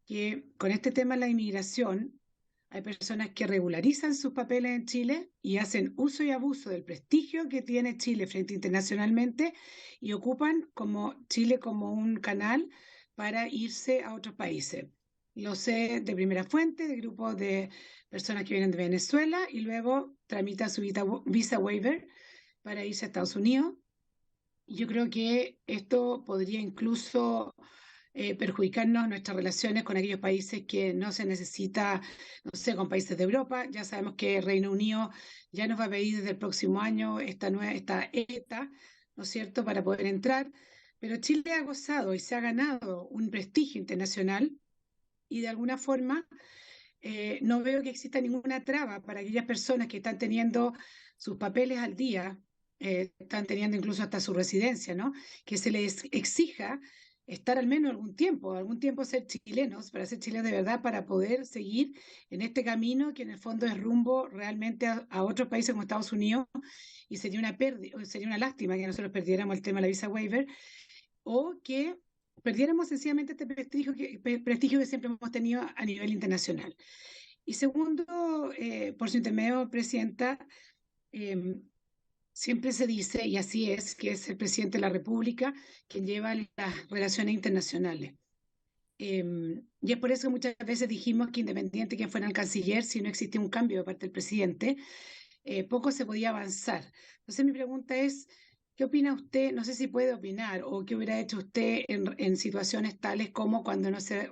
que con este tema de la inmigración hay personas que regularizan sus papeles en Chile y hacen uso y abuso del prestigio que tiene Chile frente internacionalmente y ocupan Chile como un canal para irse a otros países. Lo sé de primera fuente, de grupos de personas que vienen de Venezuela y luego tramitan su visa waiver para irse a Estados Unidos. Yo creo que esto podría incluso perjudicarnos nuestras relaciones con aquellos países que no se necesita, no sé, con países de Europa. Ya sabemos que Reino Unido ya nos va a pedir desde el próximo año esta ETA, ¿no es cierto?, para poder entrar. Pero Chile ha gozado y se ha ganado un prestigio internacional y de alguna forma no veo que exista ninguna traba para aquellas personas que están teniendo sus papeles al día, están teniendo incluso hasta su residencia, ¿no? Que se les exija estar al menos algún tiempo ser chilenos, para ser chilenos de verdad, para poder seguir en este camino que en el fondo es rumbo realmente a otros países como Estados Unidos, y sería una lástima que nosotros perdiéramos el tema de la visa waiver o que perdiéramos sencillamente este prestigio que siempre hemos tenido a nivel internacional. Y segundo, por su intermedio, Presidenta, siempre se dice, y así es, que es el presidente de la República quien lleva las relaciones internacionales. Y es por eso que muchas veces dijimos que independiente de quién fuera el canciller, si no existía un cambio de parte del presidente, poco se podía avanzar. Entonces mi pregunta es, ¿qué opina usted? No sé si puede opinar o qué hubiera hecho usted en situaciones tales como cuando no se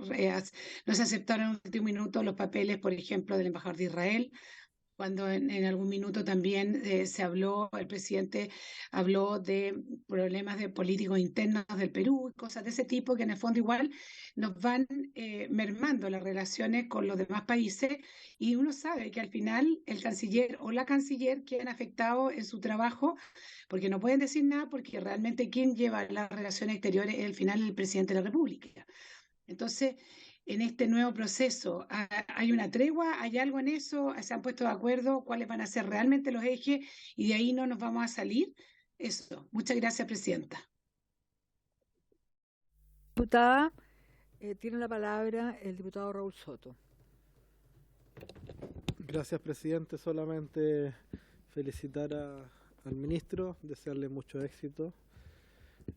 aceptaron en el último minuto los papeles, por ejemplo, del embajador de Israel, cuando en algún minuto también el presidente habló de problemas de políticos internos del Perú y cosas de ese tipo que en el fondo igual nos van mermando las relaciones con los demás países, y uno sabe que al final el canciller o la canciller quedan afectados en su trabajo porque no pueden decir nada, porque realmente quien lleva las relaciones exteriores es al final el presidente de la República. Entonces, en este nuevo proceso, ¿hay una tregua? ¿Hay algo en eso? ¿Se han puesto de acuerdo? ¿Cuáles van a ser realmente los ejes? Y de ahí no nos vamos a salir. Eso. Muchas gracias, Presidenta. Diputada, tiene la palabra el diputado Raúl Soto. Gracias, presidente. Solamente felicitar al ministro, desearle mucho éxito.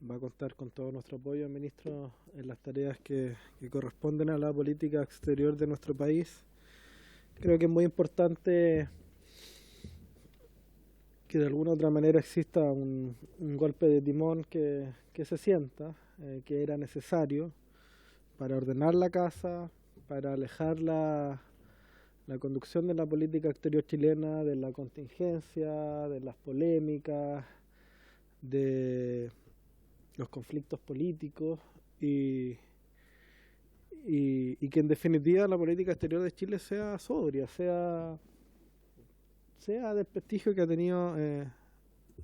Va a contar con todo nuestro apoyo, ministro, en las tareas que corresponden a la política exterior de nuestro país. Creo que es muy importante que de alguna u otra manera exista un golpe de timón que se sienta, que era necesario para ordenar la casa, para alejar la conducción de la política exterior chilena, de la contingencia, de las polémicas, de los conflictos políticos y que en definitiva la política exterior de Chile sea sobria, sea del prestigio que ha tenido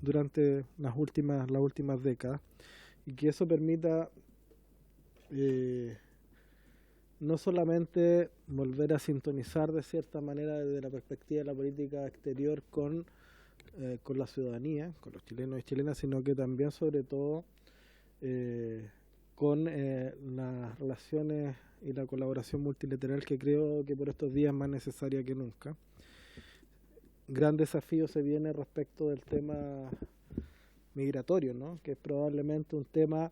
durante las últimas décadas, y que eso permita no solamente volver a sintonizar de cierta manera desde la perspectiva de la política exterior con la ciudadanía, con los chilenos y chilenas, sino que también sobre todo con las relaciones y la colaboración multilateral, que creo que por estos días es más necesaria que nunca. Gran desafío se viene respecto del tema migratorio, ¿no? Que es probablemente un tema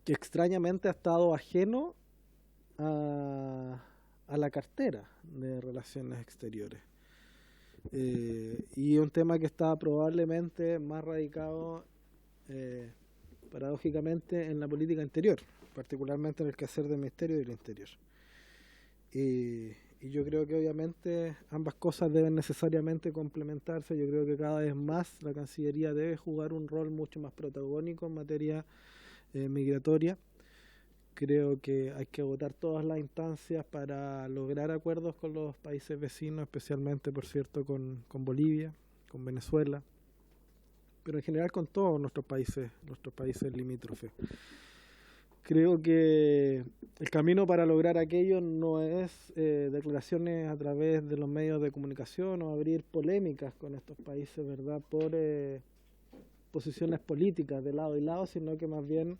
que extrañamente ha estado ajeno a la cartera de relaciones exteriores. Y un tema que está probablemente más radicado paradójicamente en la política interior, particularmente en el quehacer del Ministerio del Interior. Y yo creo que obviamente ambas cosas deben necesariamente complementarse. Yo creo que cada vez más la Cancillería debe jugar un rol mucho más protagónico en materia migratoria. Creo que hay que agotar todas las instancias para lograr acuerdos con los países vecinos, especialmente, por cierto, con Bolivia, con Venezuela, pero en general con todos nuestros países limítrofes. Creo que el camino para lograr aquello no es declaraciones a través de los medios de comunicación o abrir polémicas con estos países, ¿verdad?, por posiciones políticas de lado y lado, sino que más bien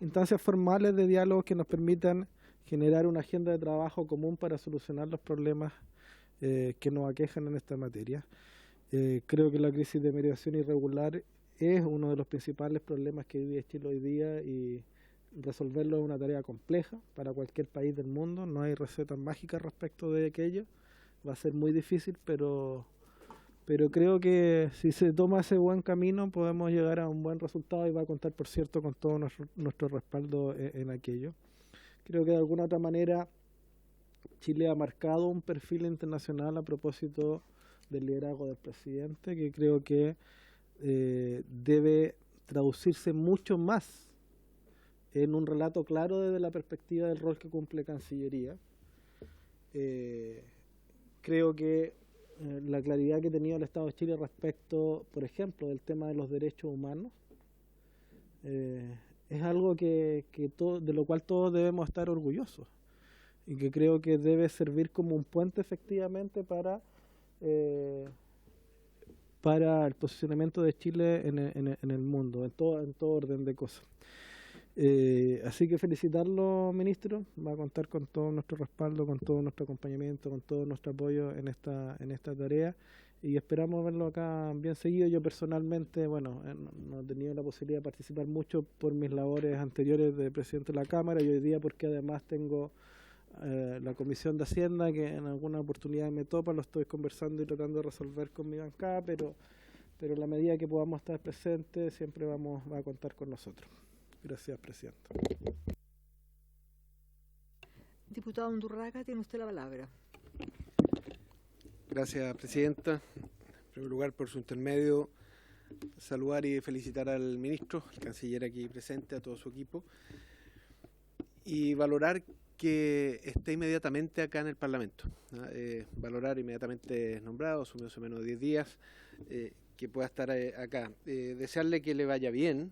instancias formales de diálogo que nos permitan generar una agenda de trabajo común para solucionar los problemas que nos aquejan en esta materia. Creo que la crisis de migración irregular es uno de los principales problemas que vive Chile hoy día, y resolverlo es una tarea compleja para cualquier país del mundo. No hay recetas mágicas respecto de aquello. Va a ser muy difícil, pero creo que si se toma ese buen camino podemos llegar a un buen resultado, y va a contar, por cierto, con todo nuestro respaldo en aquello. Creo que de alguna otra manera Chile ha marcado un perfil internacional a propósito del liderazgo del presidente, que creo que debe traducirse mucho más en un relato claro desde la perspectiva del rol que cumple Cancillería. Creo que la claridad que ha tenido el Estado de Chile respecto, por ejemplo, del tema de los derechos humanos, es algo de lo cual todos debemos estar orgullosos, y que creo que debe servir como un puente efectivamente para el posicionamiento de Chile en el mundo, en todo orden de cosas. Así que felicitarlo, ministro. Va a contar con todo nuestro respaldo, con todo nuestro acompañamiento, con todo nuestro apoyo en esta tarea, y esperamos verlo acá bien seguido. Yo personalmente, bueno, no he tenido la posibilidad de participar mucho por mis labores anteriores de presidente de la Cámara, y hoy día porque además tengo la Comisión de Hacienda, que en alguna oportunidad me topa, lo estoy conversando y tratando de resolver con mi bancada, pero en la medida que podamos estar presentes siempre va a contar con nosotros. Gracias, presidenta. Diputado Undurraga, tiene usted la palabra. Gracias, presidenta. En primer lugar, por su intermedio, saludar y felicitar al ministro, al canciller aquí presente, a todo su equipo, y valorar que esté inmediatamente acá en el Parlamento. Valorar inmediatamente nombrado, asumió hace menos de 10 días, que pueda estar acá. Desearle que le vaya bien,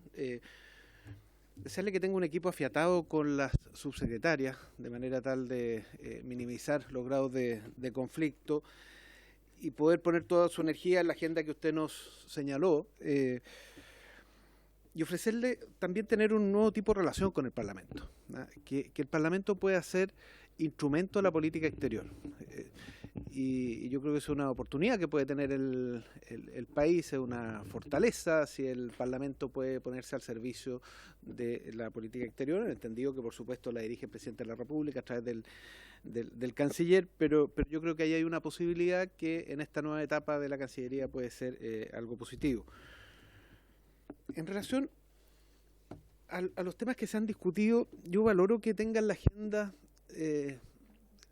desearle que tenga un equipo afiatado con las subsecretarias, de manera tal de minimizar los grados de conflicto y poder poner toda su energía en la agenda que usted nos señaló, y ofrecerle también tener un nuevo tipo de relación con el Parlamento, ¿no? Que el Parlamento pueda ser instrumento de la política exterior. Y yo creo que es una oportunidad que puede tener el país, es una fortaleza si el Parlamento puede ponerse al servicio de la política exterior, entendido que por supuesto la dirige el presidente de la República a través del canciller, pero yo creo que ahí hay una posibilidad que en esta nueva etapa de la Cancillería puede ser algo positivo. En relación a los temas que se han discutido, yo valoro que tengan la agenda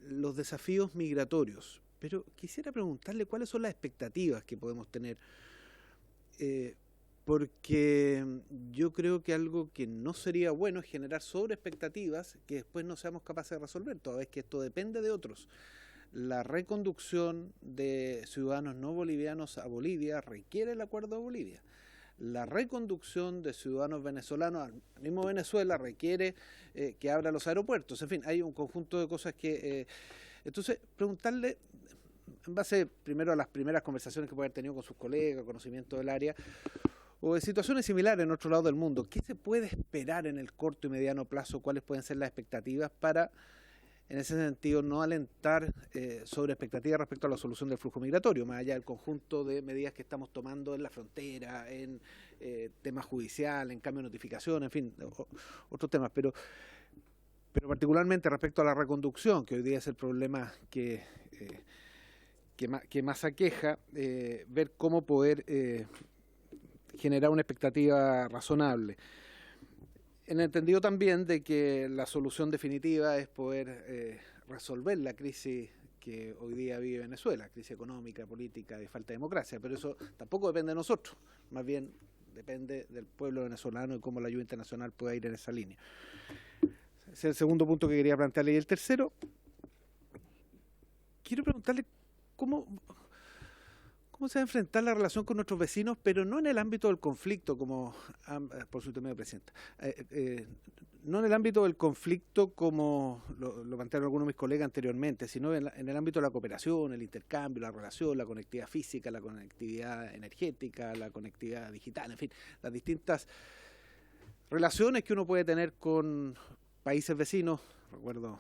los desafíos migratorios, pero quisiera preguntarle cuáles son las expectativas que podemos tener, porque yo creo que algo que no sería bueno es generar sobreexpectativas que después no seamos capaces de resolver, toda vez que esto depende de otros. La reconducción de ciudadanos no bolivianos a Bolivia requiere el acuerdo de Bolivia. La reconducción de ciudadanos venezolanos al mismo Venezuela requiere que abra los aeropuertos. En fin, hay un conjunto de cosas que... entonces, preguntarle, en base primero a las primeras conversaciones que puede haber tenido con sus colegas, conocimiento del área, o de situaciones similares en otro lado del mundo, ¿qué se puede esperar en el corto y mediano plazo? ¿Cuáles pueden ser las expectativas para, en ese sentido, no alentar sobre expectativas respecto a la solución del flujo migratorio, más allá del conjunto de medidas que estamos tomando en la frontera, en temas judiciales, en cambio de notificación, en fin, otros temas, pero particularmente respecto a la reconducción, que hoy día es el problema que más aqueja, ver cómo poder generar una expectativa razonable. En el entendido también de que la solución definitiva es poder resolver la crisis que hoy día vive Venezuela, crisis económica, política, de falta de democracia, pero eso tampoco depende de nosotros, más bien depende del pueblo venezolano y cómo la ayuda internacional pueda ir en esa línea. Ese es el segundo punto que quería plantearle. Y el tercero, quiero preguntarle cómo se va a enfrentar la relación con nuestros vecinos, pero no en el ámbito del conflicto, como por su intermedio, Presidenta. No en el ámbito del conflicto como lo plantearon algunos de mis colegas anteriormente, sino en el ámbito de la cooperación, el intercambio, la relación, la conectividad física, la conectividad energética, la conectividad digital, en fin, las distintas relaciones que uno puede tener con países vecinos. Recuerdo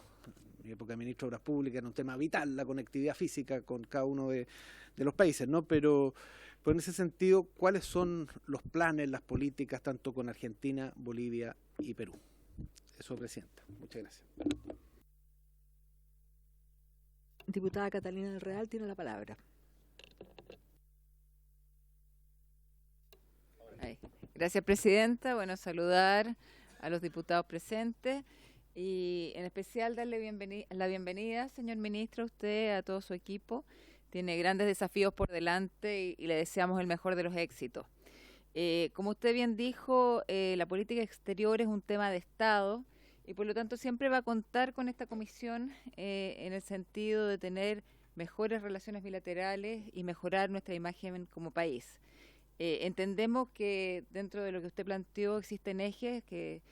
en mi época de ministro de Obras Públicas, era un tema vital la conectividad física con cada uno de los países, ¿no? Pero en ese sentido, ¿cuáles son los planes, las políticas, tanto con Argentina, Bolivia y Perú? Eso, Presidenta. Muchas gracias. Diputada Catalina del Real tiene la palabra. Gracias, Presidenta. Bueno, saludar a los diputados presentes y en especial darle la bienvenida, señor ministro, a usted, a todo su equipo. Tiene grandes desafíos por delante y le deseamos el mejor de los éxitos. Como usted bien dijo, la política exterior es un tema de Estado y por lo tanto siempre va a contar con esta comisión en el sentido de tener mejores relaciones bilaterales y mejorar nuestra imagen como país. Entendemos que dentro de lo que usted planteó existen ejes que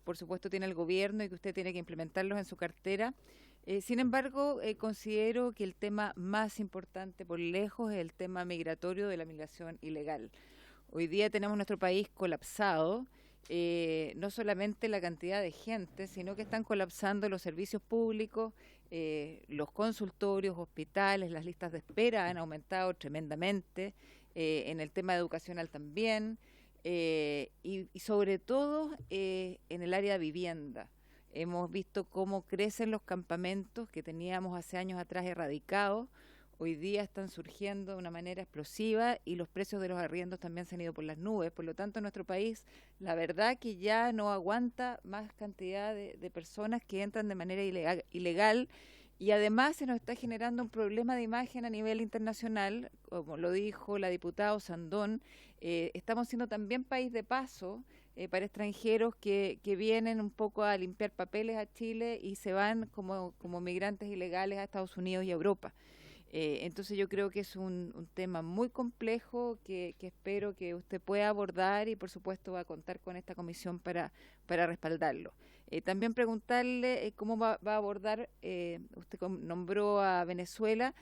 por supuesto tiene el gobierno y que usted tiene que implementarlos en su cartera. Sin embargo, considero que el tema más importante por lejos es el tema migratorio de la migración ilegal. Hoy día tenemos nuestro país colapsado, no solamente la cantidad de gente, sino que están colapsando los servicios públicos, los consultorios, hospitales, las listas de espera han aumentado tremendamente, en el tema educacional también, y sobre todo en el área de vivienda. Hemos visto cómo crecen los campamentos que teníamos hace años atrás erradicados. Hoy día están surgiendo de una manera explosiva y los precios de los arriendos también se han ido por las nubes. Por lo tanto, nuestro país, la verdad que ya no aguanta más cantidad de personas que entran de manera ilegal y además se nos está generando un problema de imagen a nivel internacional, como lo dijo la diputada Sandón. Estamos siendo también país de paso para extranjeros que vienen un poco a limpiar papeles a Chile y se van como migrantes ilegales a Estados Unidos y a Europa. Entonces yo creo que es un tema muy complejo que espero que usted pueda abordar y por supuesto va a contar con esta comisión para respaldarlo. También preguntarle cómo va a abordar, usted nombró a Venezuela,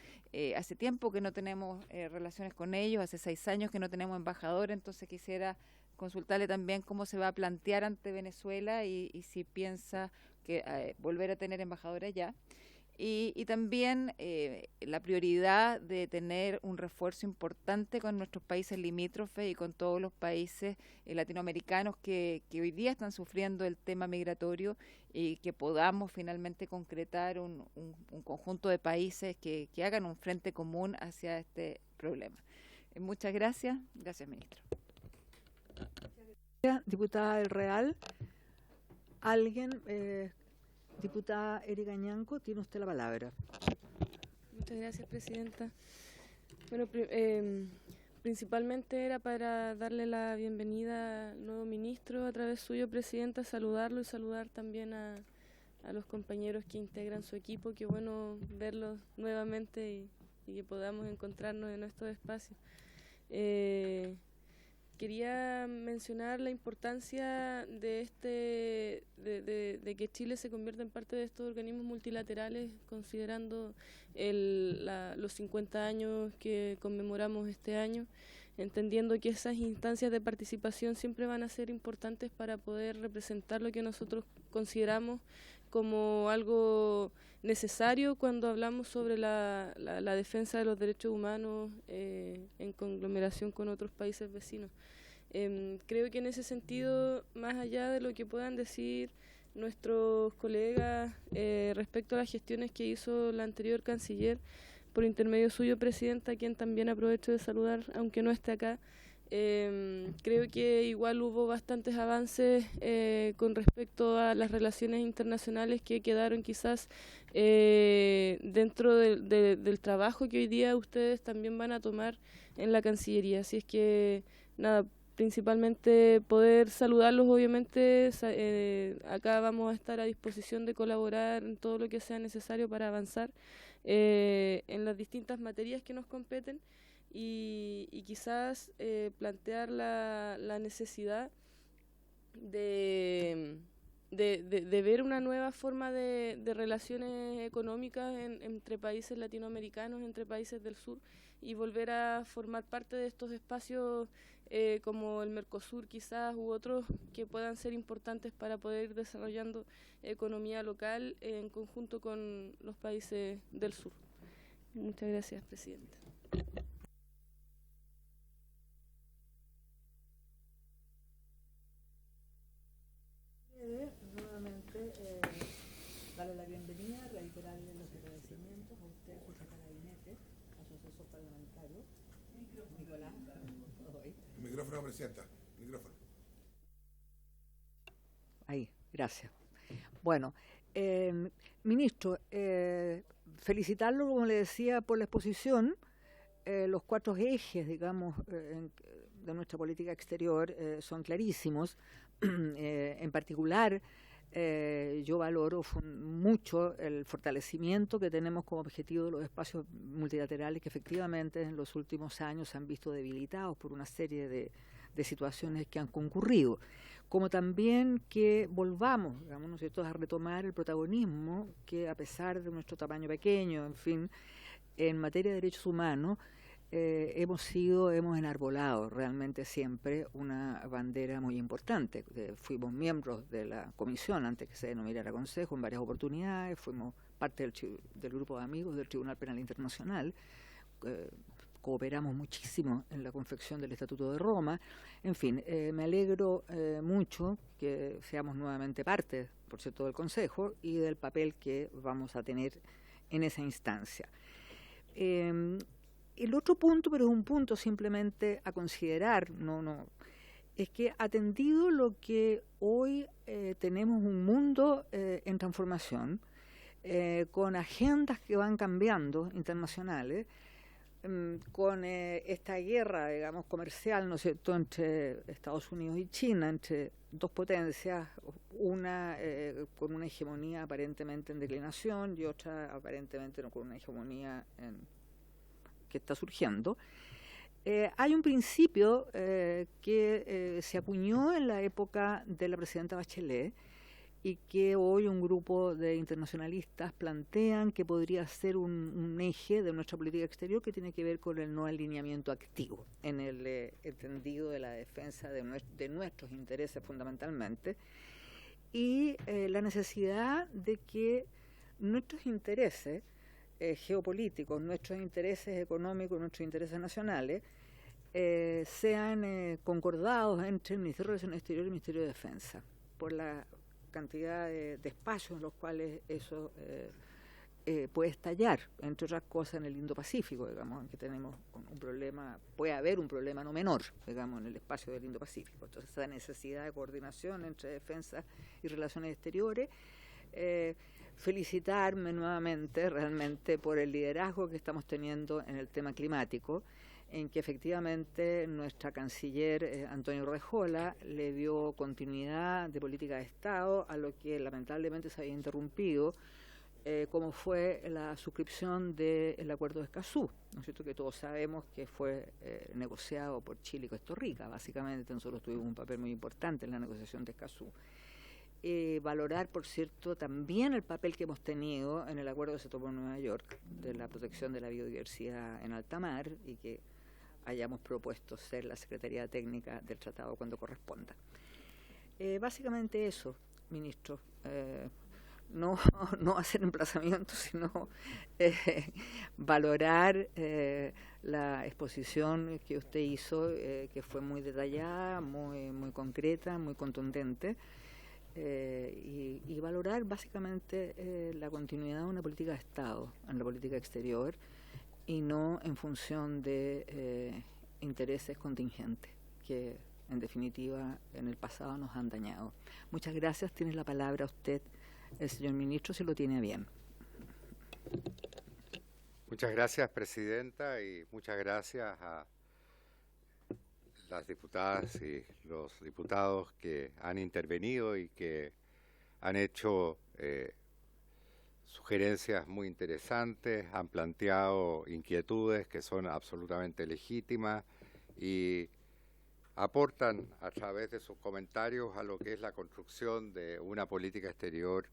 hace tiempo que no tenemos relaciones con ellos, hace 6 años que no tenemos embajador, entonces quisiera consultarle también cómo se va a plantear ante Venezuela y si piensa que volver a tener embajador allá. Y también la prioridad de tener un refuerzo importante con nuestros países limítrofes y con todos los países latinoamericanos que hoy día están sufriendo el tema migratorio y que podamos finalmente concretar un conjunto de países que hagan un frente común hacia este problema. Muchas gracias. Gracias, ministro. Diputada del Real, ¿alguien Diputada Erika Ñanco, tiene usted la palabra. Muchas gracias, presidenta. Bueno, principalmente era para darle la bienvenida al nuevo ministro a través suyo, presidenta, saludarlo y saludar también a los compañeros que integran su equipo. Qué bueno verlos nuevamente y que podamos encontrarnos en estos espacios. Quería mencionar la importancia de que Chile se convierta en parte de estos organismos multilaterales, considerando los 50 años que conmemoramos este año, entendiendo que esas instancias de participación siempre van a ser importantes para poder representar lo que nosotros consideramos como algo necesario cuando hablamos sobre la defensa de los derechos humanos en conglomeración con otros países vecinos. Creo que en ese sentido, más allá de lo que puedan decir nuestros colegas respecto a las gestiones que hizo la anterior canciller, por intermedio suyo, presidenta, a quien también aprovecho de saludar, aunque no esté acá, creo que igual hubo bastantes avances con respecto a las relaciones internacionales que quedaron quizás dentro del trabajo que hoy día ustedes también van a tomar en la Cancillería. Así es que, nada, principalmente poder saludarlos, obviamente. Acá vamos a estar a disposición de colaborar en todo lo que sea necesario para avanzar en las distintas materias que nos competen. Y quizás plantear la necesidad de ver una nueva forma de relaciones económicas entre países latinoamericanos, entre países del sur, y volver a formar parte de estos espacios como el Mercosur quizás, u otros que puedan ser importantes para poder ir desarrollando economía local en conjunto con los países del sur. Muchas gracias, presidenta. Nuevamente, darle la bienvenida, reiterarle los agradecimientos a usted, a su gabinete, a su asesor parlamentario, Nicolás. Micrófono, presidenta. Micrófono. Ahí, gracias. Bueno, ministro, felicitarlo, como le decía, por la exposición. Los 4 ejes, digamos, de nuestra política exterior son clarísimos. En particular, yo valoro mucho el fortalecimiento que tenemos como objetivo de los espacios multilaterales, que efectivamente en los últimos años se han visto debilitados por una serie de situaciones que han concurrido, como también que volvamos, digamos, ¿no es cierto?, a retomar el protagonismo que, a pesar de nuestro tamaño pequeño, en fin, en materia de derechos humanos, hemos enarbolado realmente siempre una bandera muy importante. Fuimos miembros de la comisión antes que se denominara Consejo en varias oportunidades, fuimos parte del grupo de amigos del Tribunal Penal Internacional, cooperamos muchísimo en la confección del Estatuto de Roma. En fin, me alegro mucho que seamos nuevamente parte, por cierto, del Consejo y del papel que vamos a tener en esa instancia. El otro punto, pero es un punto simplemente a considerar, es que atendido lo que hoy tenemos un mundo en transformación, con agendas que van cambiando internacionales, con esta guerra, digamos, comercial, ¿no es cierto?, entre Estados Unidos y China, entre dos potencias, una con una hegemonía aparentemente en declinación y otra aparentemente no, con una hegemonía que está surgiendo. Hay un principio que se acuñó en la época de la presidenta Bachelet y que hoy un grupo de internacionalistas plantean que podría ser un eje de nuestra política exterior, que tiene que ver con el no alineamiento activo, en el entendido de la defensa de nuestros intereses fundamentalmente, y la necesidad de que nuestros intereses geopolíticos, nuestros intereses económicos, nuestros intereses nacionales sean concordados entre el Ministerio de Relaciones Exteriores y el Ministerio de Defensa, por la cantidad de espacios en los cuales eso puede estallar, entre otras cosas en el Indo-Pacífico, digamos, en que tenemos un problema, puede haber un problema no menor, digamos, en el espacio del Indo-Pacífico. Entonces, esa necesidad de coordinación entre defensa y relaciones exteriores felicitarme nuevamente realmente por el liderazgo que estamos teniendo en el tema climático, en que efectivamente nuestra canciller Antonio Urrejola le dio continuidad de política de Estado a lo que lamentablemente se había interrumpido, como fue la suscripción del Acuerdo de Escazú, ¿no es cierto?, que todos sabemos que fue negociado por Chile y Costa Rica. Básicamente nosotros tuvimos un papel muy importante en la negociación de Escazú. Valorar, por cierto, también el papel que hemos tenido en el acuerdo que se tomó en Nueva York de la protección de la biodiversidad en alta mar, y que hayamos propuesto ser la Secretaría Técnica del tratado cuando corresponda. Básicamente eso, ministro. No hacer emplazamientos, sino valorar la exposición que usted hizo, que fue muy detallada, muy concreta, muy contundente. Y valorar básicamente la continuidad de una política de Estado en la política exterior, y no en función de intereses contingentes que en definitiva en el pasado nos han dañado. Muchas gracias. Tiene la palabra usted, el señor ministro, si lo tiene bien. Muchas gracias, presidenta, y muchas gracias a las diputadas y los diputados que han intervenido y que han hecho sugerencias muy interesantes, han planteado inquietudes que son absolutamente legítimas y aportan a través de sus comentarios a lo que es la construcción de una política exterior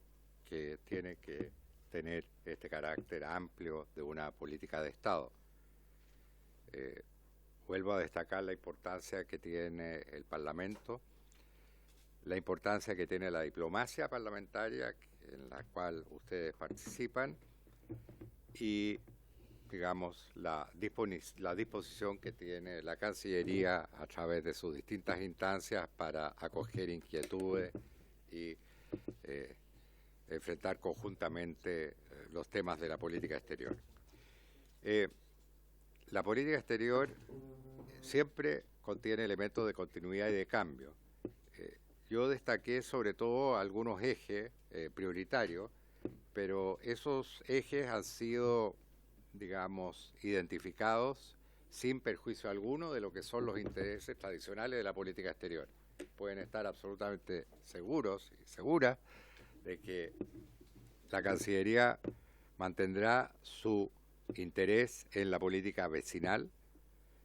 que tiene que tener este carácter amplio de una política de Estado. Vuelvo a destacar la importancia que tiene el Parlamento, la importancia que tiene la diplomacia parlamentaria en la cual ustedes participan y, digamos, la disposición que tiene la Cancillería a través de sus distintas instancias para acoger inquietudes y enfrentar conjuntamente los temas de la política exterior. La política exterior siempre contiene elementos de continuidad y de cambio. Yo destaqué sobre todo algunos ejes prioritarios, pero esos ejes han sido, digamos, identificados sin perjuicio alguno de lo que son los intereses tradicionales de la política exterior. Pueden estar absolutamente seguros y seguras de que la Cancillería mantendrá su interés en la política vecinal,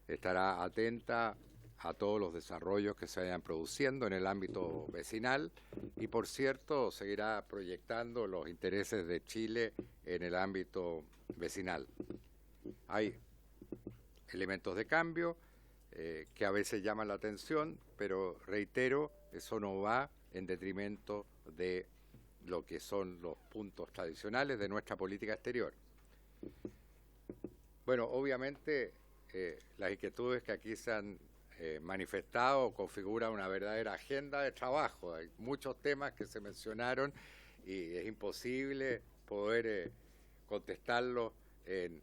estará atenta a todos los desarrollos que se vayan produciendo en el ámbito vecinal y, por cierto, seguirá proyectando los intereses de Chile en el ámbito vecinal. Hay elementos de cambio que a veces llaman la atención, pero reitero, eso no va en detrimento de lo que son los puntos tradicionales de nuestra política exterior. Bueno, obviamente las inquietudes que aquí se han manifestado configuran una verdadera agenda de trabajo. Hay muchos temas que se mencionaron y es imposible poder contestarlos en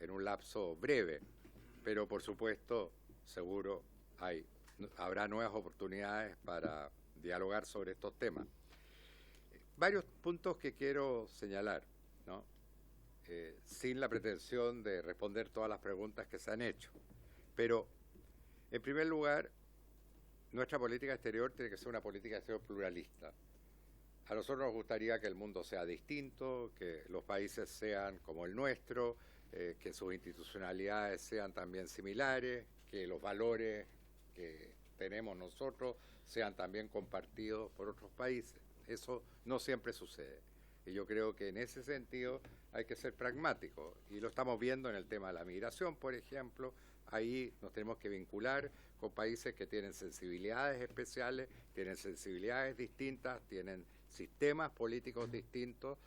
un lapso breve, pero por supuesto seguro habrá nuevas oportunidades para dialogar sobre estos temas. Varios puntos que quiero señalar, ¿no? Sin la pretensión de responder todas las preguntas que se han hecho. Pero, en primer lugar, nuestra política exterior tiene que ser una política exterior pluralista. A nosotros nos gustaría que el mundo sea distinto, que los países sean como el nuestro, que sus institucionalidades sean también similares, que los valores que tenemos nosotros sean también compartidos por otros países. Eso no siempre sucede. Y yo creo que en ese sentido hay que ser pragmáticos. Y lo estamos viendo en el tema de la migración, por ejemplo. Ahí nos tenemos que vincular con países que tienen sensibilidades especiales, tienen sensibilidades distintas, tienen sistemas políticos distintos,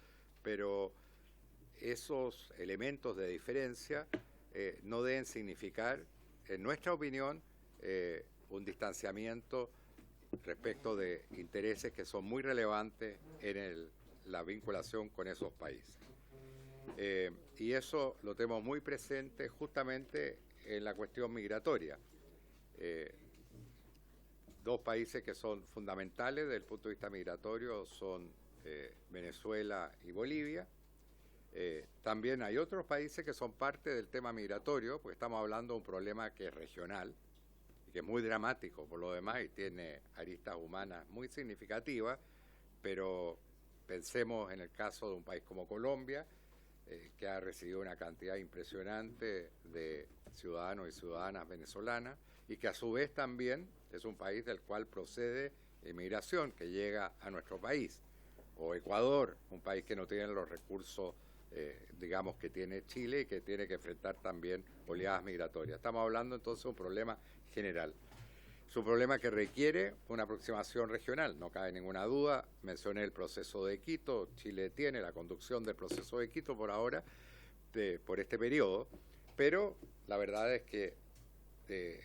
pero esos elementos de diferencia no deben significar, en nuestra opinión, un distanciamiento respecto de intereses que son muy relevantes en la vinculación con esos países. Y eso lo tenemos muy presente justamente en la cuestión migratoria. Dos países que son fundamentales desde el punto de vista migratorio son Venezuela y Bolivia. También hay otros países que son parte del tema migratorio, porque estamos hablando de un problema que es regional, y que es muy dramático por lo demás y tiene aristas humanas muy significativas, pero pensemos en el caso de un país como Colombia, que ha recibido una cantidad impresionante de ciudadanos y ciudadanas venezolanas, y que a su vez también es un país del cual procede inmigración que llega a nuestro país, o Ecuador, un país que no tiene los recursos digamos que tiene Chile y que tiene que enfrentar también oleadas migratorias. Estamos hablando entonces de un problema general. Es un problema que requiere una aproximación regional, no cabe ninguna duda. Mencioné el proceso de Quito, Chile tiene la conducción del proceso de Quito por ahora, por este periodo, pero la verdad es que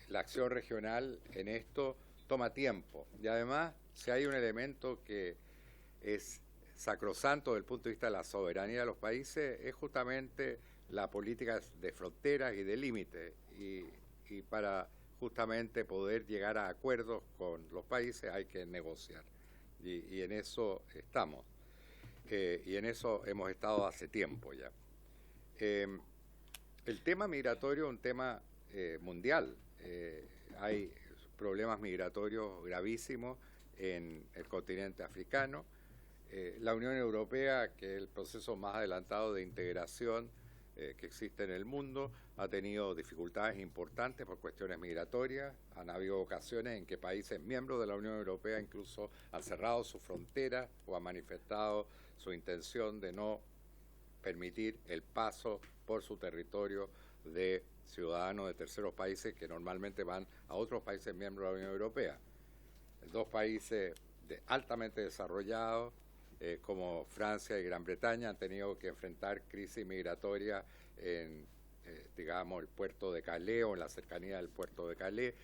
la acción regional en esto toma tiempo, y además si hay un elemento que es sacrosanto desde el punto de vista de la soberanía de los países, es justamente la política de fronteras y de límites, y para justamente poder llegar a acuerdos con los países hay que negociar, y en eso estamos, y en eso hemos estado hace tiempo ya. El tema migratorio es un tema mundial. Hay problemas migratorios gravísimos en el continente africano. La Unión Europea, que es el proceso más adelantado de integración que existe en el mundo, ha tenido dificultades importantes por cuestiones migratorias. Han habido ocasiones en que países miembros de la Unión Europea incluso han cerrado sus fronteras o han manifestado su intención de no permitir el paso por su territorio de ciudadanos de terceros países que normalmente van a otros países miembros de la Unión Europea. Dos países altamente desarrollados, como Francia y Gran Bretaña, han tenido que enfrentar crisis migratoria en, digamos, el puerto de Calais o en la cercanía del puerto de Calais.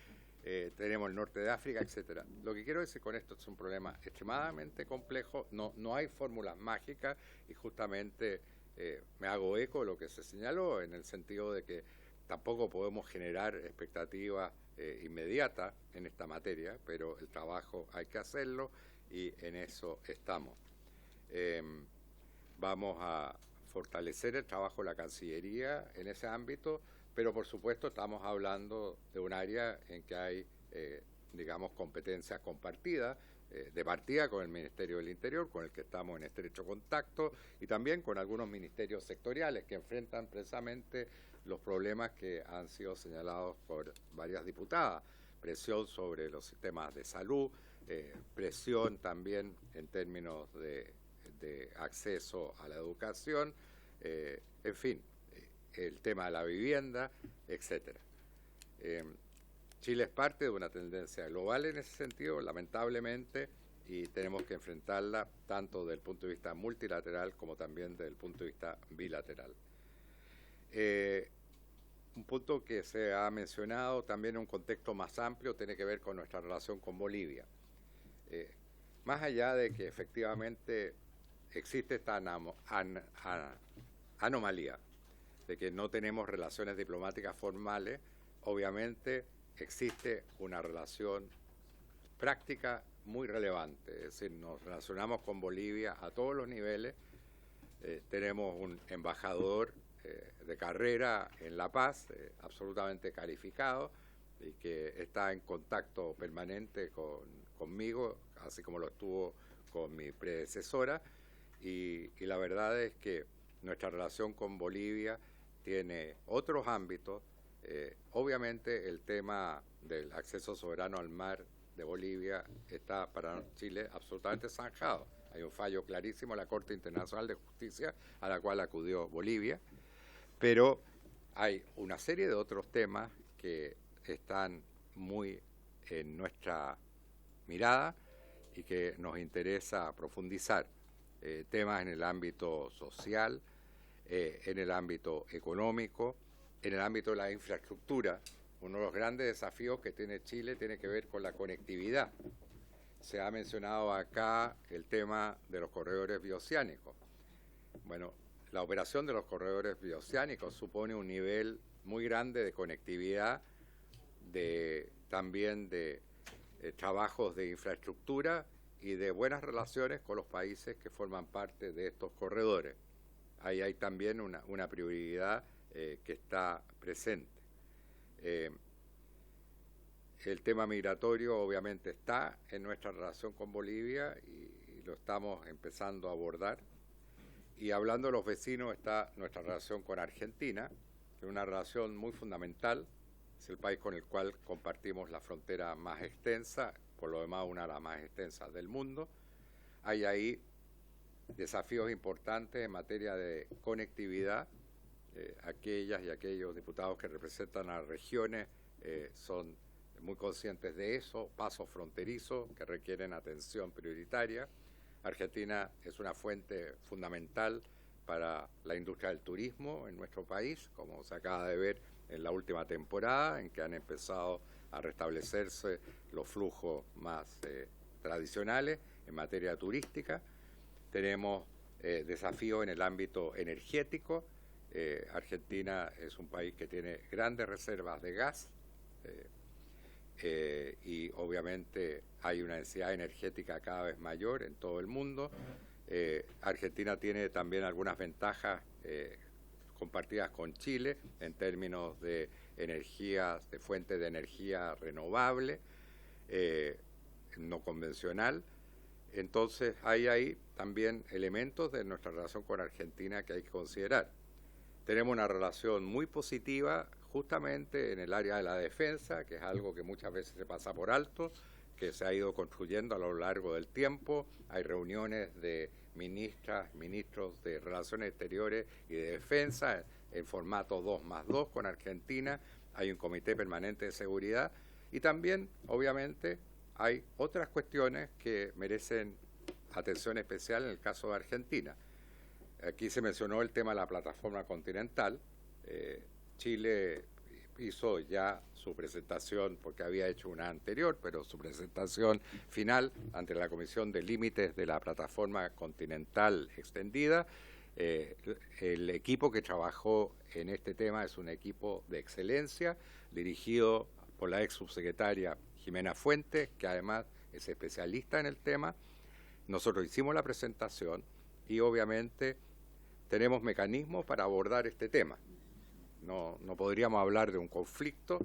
Tenemos el norte de África, etcétera. Lo que quiero decir con esto es un problema extremadamente complejo, no hay fórmulas mágicas, y justamente me hago eco de lo que se señaló, en el sentido de que tampoco podemos generar expectativas inmediatas en esta materia, pero el trabajo hay que hacerlo y en eso estamos. Vamos a fortalecer el trabajo de la Cancillería en ese ámbito, pero por supuesto estamos hablando de un área en que hay, digamos, competencias compartidas, de partida con el Ministerio del Interior, con el que estamos en estrecho contacto, y también con algunos ministerios sectoriales que enfrentan precisamente los problemas que han sido señalados por varias diputadas: presión sobre los sistemas de salud, presión también en términos de acceso a la educación, en fin, el tema de la vivienda, etcétera. Chile es parte de una tendencia global en ese sentido, lamentablemente, y tenemos que enfrentarla tanto desde el punto de vista multilateral como también desde el punto de vista bilateral. Un punto que se ha mencionado también en un contexto más amplio tiene que ver con nuestra relación con Bolivia. Más allá de que efectivamente existe esta anomalía de que no tenemos relaciones diplomáticas formales, obviamente existe una relación práctica muy relevante. Es decir, nos relacionamos con Bolivia a todos los niveles. Tenemos un embajador de carrera en La Paz, absolutamente calificado, y que está en contacto permanente conmigo, así como lo estuvo con mi predecesora, y la verdad es que nuestra relación con Bolivia tiene otros ámbitos. Obviamente el tema del acceso soberano al mar de Bolivia está para Chile absolutamente zanjado. Hay un fallo clarísimo en la Corte Internacional de Justicia a la cual acudió Bolivia, pero hay una serie de otros temas que están muy en nuestra mirada y que nos interesa profundizar. Temas en el ámbito social, en el ámbito económico, en el ámbito de la infraestructura. Uno de los grandes desafíos que tiene Chile tiene que ver con la conectividad. Se ha mencionado acá el tema de los corredores bioceánicos. Bueno, la operación de los corredores bioceánicos supone un nivel muy grande de conectividad, también de trabajos de infraestructura y de buenas relaciones con los países que forman parte de estos corredores. Ahí hay también una prioridad que está presente. El tema migratorio obviamente está en nuestra relación con Bolivia y lo estamos empezando a abordar. Y hablando de los vecinos está nuestra relación con Argentina, que es una relación muy fundamental. Es el país con el cual compartimos la frontera más extensa, por lo demás una de las más extensas del mundo. Hay ahí desafíos importantes en materia de conectividad. Aquellas y aquellos diputados que representan a regiones son muy conscientes de eso, pasos fronterizos que requieren atención prioritaria. Argentina es una fuente fundamental para la industria del turismo en nuestro país, como se acaba de ver en la última temporada, en que han empezado a restablecerse los flujos más tradicionales en materia turística. Tenemos desafíos en el ámbito energético. Argentina es un país que tiene grandes reservas de gas y obviamente hay una densidad energética cada vez mayor en todo el mundo. Argentina tiene también algunas ventajas compartidas con Chile en términos de energías, de fuentes de energía renovable, no convencional. Entonces hay ahí también elementos de nuestra relación con Argentina que hay que considerar. Tenemos una relación muy positiva justamente en el área de la defensa, que es algo que muchas veces se pasa por alto, que se ha ido construyendo a lo largo del tiempo. Hay reuniones de ministras, ministros de Relaciones Exteriores y de Defensa en formato 2+2 con Argentina. Hay un comité permanente de seguridad y también, obviamente, hay otras cuestiones que merecen atención especial en el caso de Argentina. Aquí se mencionó el tema de la plataforma continental. Chile hizo ya su presentación, porque había hecho una anterior, pero su presentación final ante la Comisión de Límites de la Plataforma Continental Extendida. El equipo que trabajó en este tema es un equipo de excelencia, dirigido por la ex subsecretaria Jimena Fuentes, que además es especialista en el tema. Nosotros hicimos la presentación y obviamente tenemos mecanismos para abordar este tema. No podríamos hablar de un conflicto,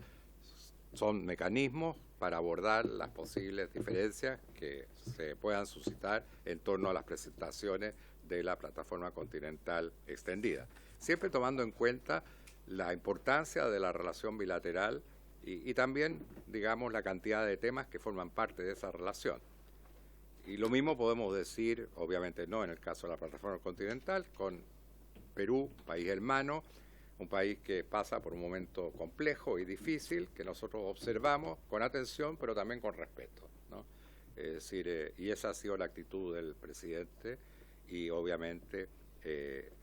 son mecanismos para abordar las posibles diferencias que se puedan suscitar en torno a las presentaciones de la Plataforma Continental Extendida. Siempre tomando en cuenta la importancia de la relación bilateral y también, digamos, la cantidad de temas que forman parte de esa relación. Y lo mismo podemos decir, obviamente no en el caso de la Plataforma Continental, con Perú, país hermano, un país que pasa por un momento complejo y difícil, que nosotros observamos con atención, pero también con respeto, ¿no? Es decir, y esa ha sido la actitud del presidente y obviamente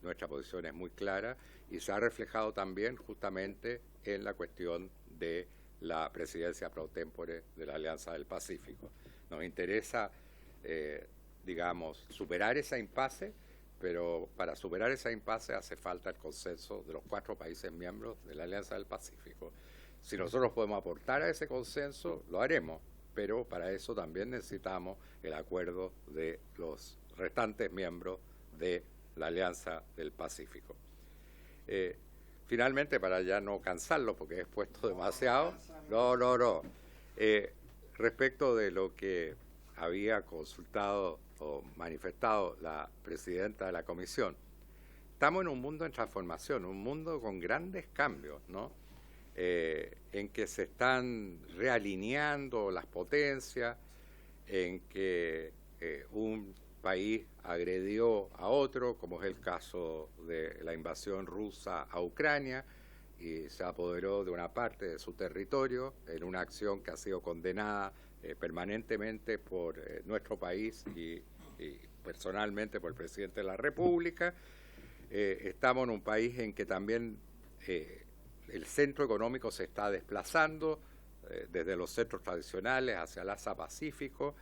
nuestra posición es muy clara y se ha reflejado también justamente en la cuestión de la presidencia pro tempore de la Alianza del Pacífico. Nos interesa, digamos, superar esa impasse, pero para superar esa impasse hace falta el consenso de los 4 países miembros de la Alianza del Pacífico. Si nosotros podemos aportar a ese consenso, lo haremos, pero para eso también necesitamos el acuerdo de los restantes miembros de la Alianza del Pacífico. Finalmente, para ya no cansarlo, porque he expuesto demasiado, respecto de lo que había consultado o manifestado la presidenta de la comisión, estamos en un mundo en transformación, un mundo con grandes cambios, ¿no? En que se están realineando las potencias, en que un país agredió a otro, como es el caso de la invasión rusa a Ucrania, y se apoderó de una parte de su territorio en una acción que ha sido condenada permanentemente por nuestro país y personalmente por el presidente de la República. Estamos en un país en que también el centro económico se está desplazando desde los centros tradicionales hacia el Asia-Pacífico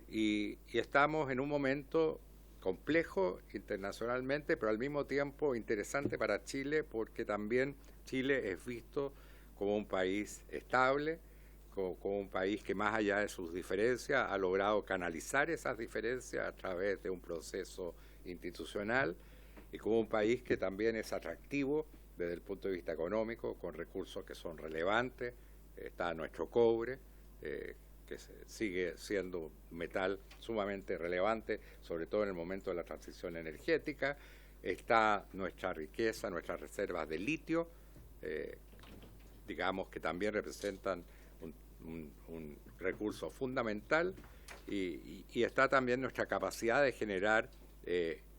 y estamos en un momento complejo internacionalmente, pero al mismo tiempo interesante para Chile, porque también Chile es visto como un país estable, como un país que más allá de sus diferencias ha logrado canalizar esas diferencias a través de un proceso institucional, y como un país que también es atractivo desde el punto de vista económico, con recursos que son relevantes. Está nuestro cobre, que sigue siendo un metal sumamente relevante, sobre todo en el momento de la transición energética. Está nuestra riqueza, nuestras reservas de litio, digamos que también representan un recurso fundamental, y está también nuestra capacidad de generar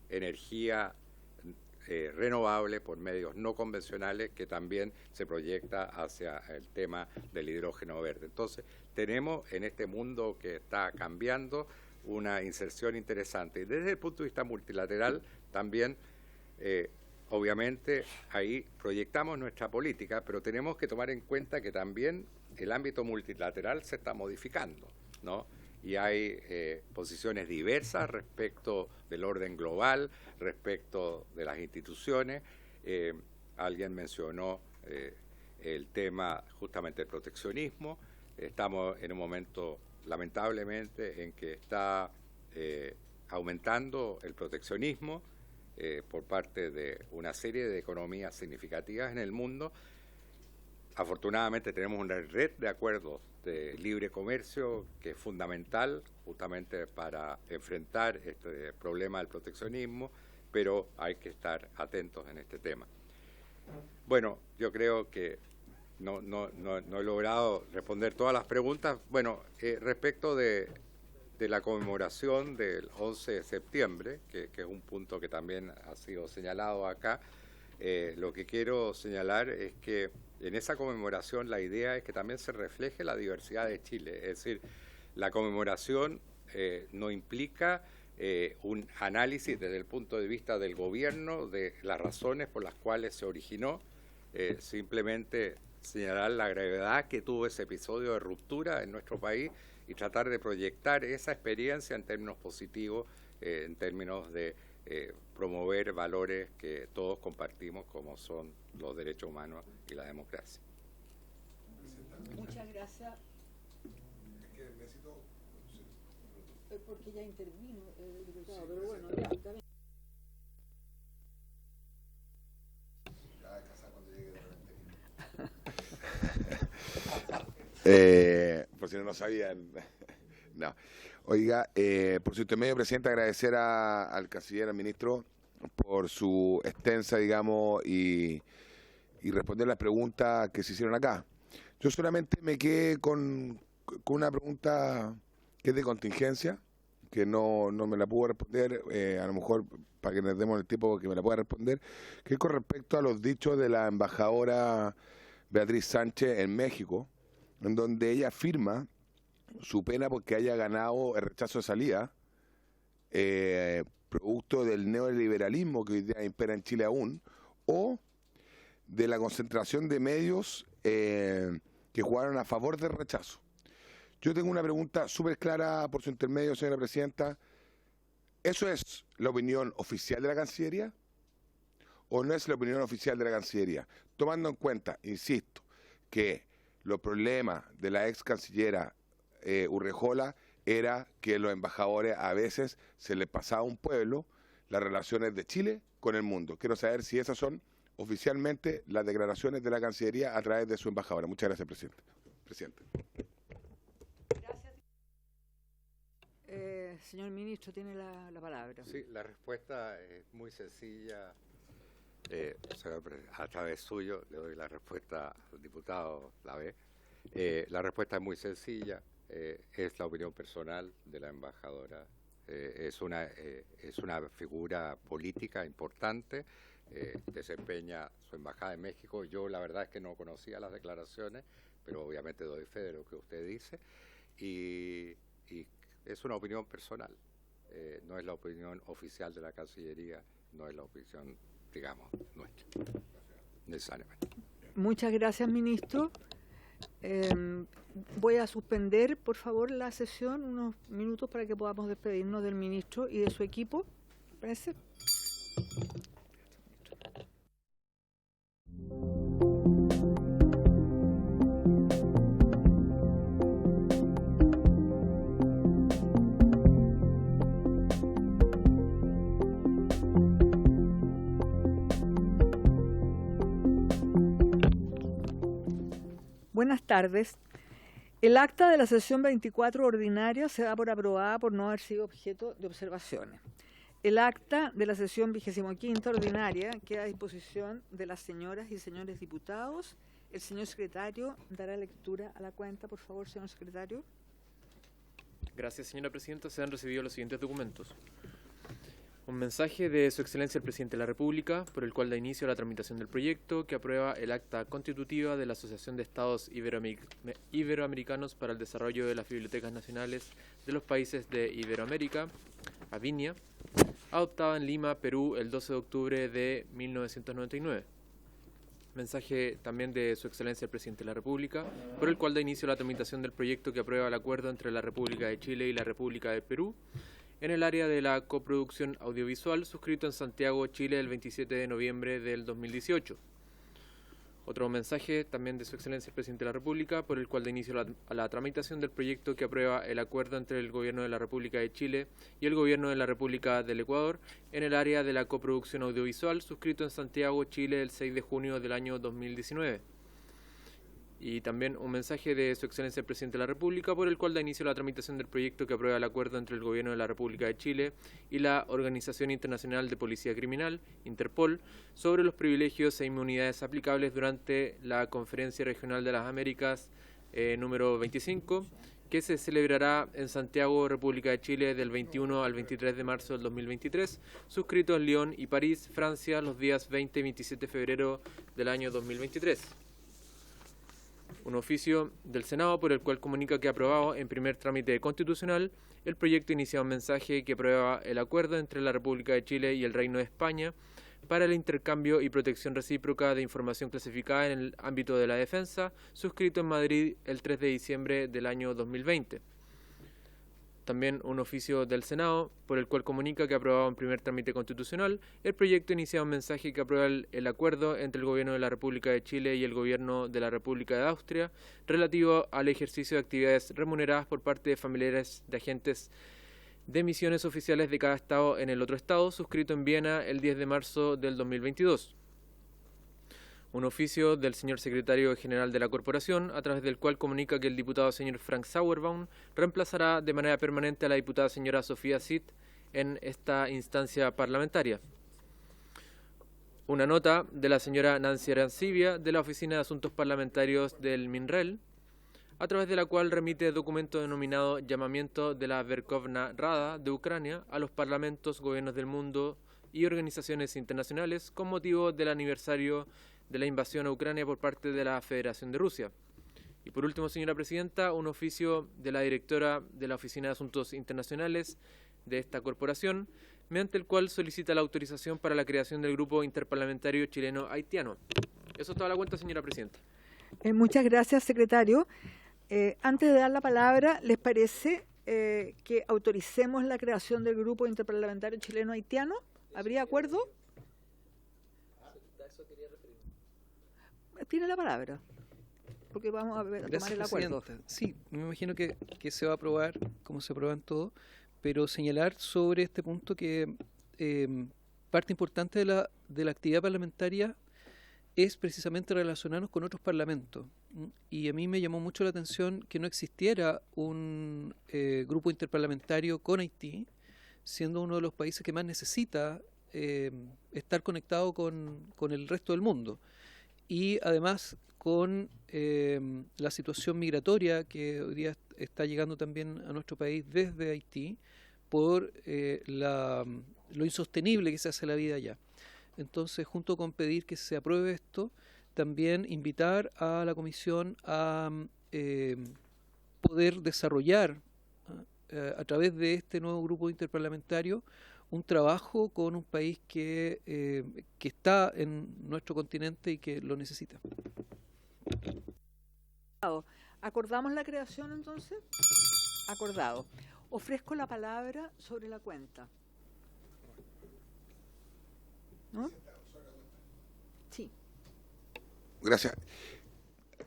energía renovable por medios no convencionales, que también se proyecta hacia el tema del hidrógeno verde. Entonces, tenemos en este mundo que está cambiando una inserción interesante. Y desde el punto de vista multilateral también, obviamente, ahí proyectamos nuestra política, pero tenemos que tomar en cuenta que también el ámbito multilateral se está modificando, ¿no? Y hay posiciones diversas respecto del orden global, respecto de las instituciones. Alguien mencionó el tema justamente del proteccionismo. Estamos en un momento, lamentablemente, en que está aumentando el proteccionismo por parte de una serie de economías significativas en el mundo. Afortunadamente tenemos una red de acuerdos de libre comercio que es fundamental justamente para enfrentar este problema del proteccionismo, pero hay que estar atentos en este tema. Bueno, yo creo que no he logrado responder todas las preguntas. Bueno, respecto de la conmemoración del 11 de septiembre, que es un punto que también ha sido señalado acá, lo que quiero señalar es que en esa conmemoración la idea es que también se refleje la diversidad de Chile. Es decir, la conmemoración no implica un análisis desde el punto de vista del gobierno de las razones por las cuales se originó, simplemente señalar la gravedad que tuvo ese episodio de ruptura en nuestro país y tratar de proyectar esa experiencia en términos positivos, en términos de promover valores que todos compartimos, como son los derechos humanos y la democracia. Muchas gracias. Es que necesito... Porque ya intervino el diputado, pero bueno, ya también. Por si no lo sabían. No. Oiga, por su intermedio, presidente, agradecer al canciller, al ministro, por su extensa, digamos, y responder las preguntas que se hicieron acá. Yo solamente me quedé con una pregunta que es de contingencia, que no me la pudo responder, a lo mejor para que nos demos el tiempo que me la pueda responder, que es con respecto a los dichos de la embajadora Beatriz Sánchez en México, en donde ella afirma su pena porque haya ganado el rechazo de salida, producto del neoliberalismo que hoy día impera en Chile aún, o de la concentración de medios que jugaron a favor del rechazo. Yo tengo una pregunta súper clara por su intermedio, señora presidenta. ¿Eso es la opinión oficial de la Cancillería o no es la opinión oficial de la Cancillería? Tomando en cuenta, insisto, que los problemas de la ex cancillera Urrejola era que los embajadores a veces se les pasaba a un pueblo las relaciones de Chile con el mundo. Quiero saber si esas son oficialmente las declaraciones de la Cancillería a través de su embajadora. Muchas gracias, presidente. Gracias. Señor ministro, tiene la palabra. Sí, la respuesta es muy sencilla. A través suyo le doy la respuesta al diputado Lavé. La respuesta es muy sencilla. Es la opinión personal de la embajadora. Es una figura política importante. Desempeña su embajada en México. Yo la verdad es que no conocía las declaraciones, pero obviamente doy fe de lo que usted dice. Y es una opinión personal. No es la opinión oficial de la Cancillería, no es la opinión, digamos, nuestra, necesariamente. Muchas gracias, ministro. Voy a suspender, por favor, la sesión unos minutos para que podamos despedirnos del ministro y de su equipo. ¿Parece? Buenas tardes. El acta de la sesión 24 ordinaria se da por aprobada por no haber sido objeto de observaciones. El acta de la sesión 25ª ordinaria queda a disposición de las señoras y señores diputados. El señor secretario dará lectura a la cuenta, por favor, señor secretario. Gracias, señora presidenta. Se han recibido los siguientes documentos. Un mensaje de Su Excelencia el Presidente de la República, por el cual da inicio a la tramitación del proyecto que aprueba el acta constitutiva de la Asociación de Estados Iberoamericanos para el Desarrollo de las Bibliotecas Nacionales de los Países de Iberoamérica, ABINIA, adoptada en Lima, Perú, el 12 de octubre de 1999. Mensaje también de Su Excelencia el Presidente de la República, por el cual da inicio a la tramitación del proyecto que aprueba el acuerdo entre la República de Chile y la República de Perú en el área de la coproducción audiovisual, suscrito en Santiago, Chile, el 27 de noviembre del 2018. Otro mensaje también de Su Excelencia el Presidente de la República, por el cual da inicio a la tramitación del proyecto que aprueba el acuerdo entre el Gobierno de la República de Chile y el Gobierno de la República del Ecuador en el área de la coproducción audiovisual, suscrito en Santiago, Chile, el 6 de junio del año 2019. Y también un mensaje de Su Excelencia el Presidente de la República, por el cual da inicio a la tramitación del proyecto que aprueba el acuerdo entre el Gobierno de la República de Chile y la Organización Internacional de Policía Criminal, Interpol, sobre los privilegios e inmunidades aplicables durante la Conferencia Regional de las Américas número 25, que se celebrará en Santiago, República de Chile, del 21 al 23 de marzo del 2023, suscrito en Lyon y París, Francia, los días 20 y 27 de febrero del año 2023. Un oficio del Senado por el cual comunica que ha aprobado en primer trámite constitucional el proyecto iniciado un mensaje que aprueba el acuerdo entre la República de Chile y el Reino de España para el intercambio y protección recíproca de información clasificada en el ámbito de la defensa, suscrito en Madrid el 3 de diciembre del año 2020. También un oficio del Senado, por el cual comunica que ha aprobado en primer trámite constitucional el proyecto iniciado un mensaje que aprueba el acuerdo entre el Gobierno de la República de Chile y el Gobierno de la República de Austria relativo al ejercicio de actividades remuneradas por parte de familiares de agentes de misiones oficiales de cada Estado en el otro Estado, suscrito en Viena el 10 de marzo del 2022. Un oficio del señor Secretario General de la Corporación, a través del cual comunica que el diputado señor Frank Sauerbaum reemplazará de manera permanente a la diputada señora Sofía Cid en esta instancia parlamentaria. Una nota de la señora Nancy Arancibia de la Oficina de Asuntos Parlamentarios del MINREL, a través de la cual remite documento denominado Llamamiento de la Verkhovna Rada de Ucrania a los parlamentos, gobiernos del mundo y organizaciones internacionales con motivo del aniversario de la invasión a Ucrania por parte de la Federación de Rusia. Y por último, señora presidenta, un oficio de la directora de la Oficina de Asuntos Internacionales de esta corporación, mediante el cual solicita la autorización para la creación del Grupo Interparlamentario Chileno-Haitiano. Eso es toda la cuenta, señora presidenta. Muchas gracias, secretario. Antes de dar la palabra, ¿les parece que autoricemos la creación del Grupo Interparlamentario Chileno-Haitiano? ¿Habría acuerdo? Tiene la palabra, porque vamos a tomar el acuerdo. Sí, me imagino que se va a aprobar, como se aprueban todo, pero señalar sobre este punto que parte importante de la actividad parlamentaria es precisamente relacionarnos con otros parlamentos. Y a mí me llamó mucho la atención que no existiera un grupo interparlamentario con Haití, siendo uno de los países que más necesita estar conectado con el resto del mundo. Y además con la situación migratoria que hoy día está llegando también a nuestro país desde Haití por lo insostenible que se hace la vida allá. Entonces, junto con pedir que se apruebe esto, también invitar a la Comisión a poder desarrollar a través de este nuevo grupo interparlamentario un trabajo con un país que está en nuestro continente y que lo necesita. ¿Acordamos la creación entonces? Acordado. Ofrezco la palabra sobre la cuenta. ¿No? Sí. Gracias.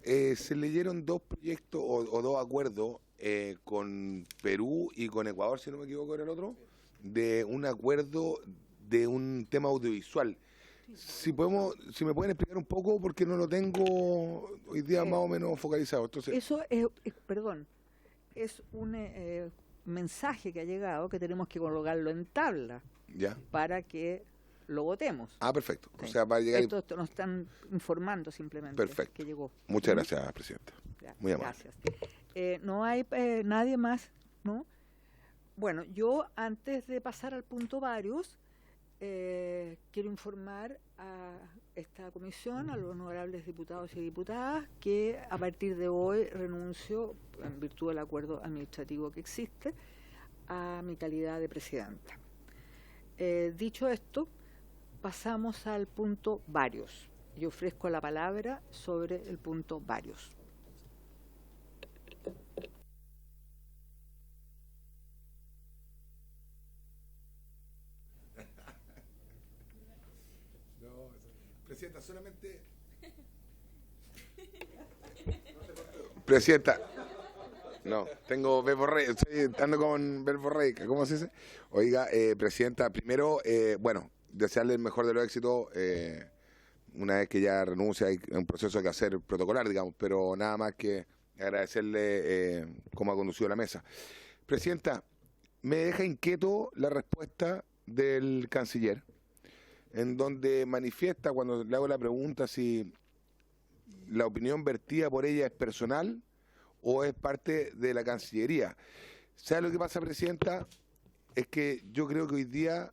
Se leyeron dos proyectos o dos acuerdos con Perú y con Ecuador, si no me equivoco, era el otro, de un acuerdo de un tema audiovisual. si me pueden explicar un poco, porque no lo tengo hoy día más o menos focalizado. Entonces, eso perdón, es un mensaje que ha llegado que tenemos que colocarlo en tabla ya. para que lo votemos. Ah, perfecto. Sí. O sea, va a llegar. Esto nos están informando simplemente Perfecto. que llegó. Muchas gracias, Presidenta. Muy amable. Gracias. No hay nadie más, ¿no? Bueno, yo antes de pasar al punto varios, quiero informar a esta comisión, a los honorables diputados y diputadas, que a partir de hoy renuncio, en virtud del acuerdo administrativo que existe, a mi calidad de presidenta. Dicho esto, pasamos al punto varios. Yo ofrezco la palabra sobre el punto varios. Presidenta, solamente... Presidenta, no, tengo verborreica, estoy ando con verborreica, ¿cómo se dice? Oiga, Presidenta, primero, bueno, desearle el mejor de los éxitos, una vez que ya renuncia, hay un proceso que hacer protocolar, digamos, pero nada más que agradecerle cómo ha conducido la mesa. Presidenta, me deja inquieto la respuesta del canciller, en donde manifiesta, cuando le hago la pregunta si la opinión vertida por ella es personal o es parte de la Cancillería. ¿Sabe lo que pasa, Presidenta? Es que yo creo que hoy día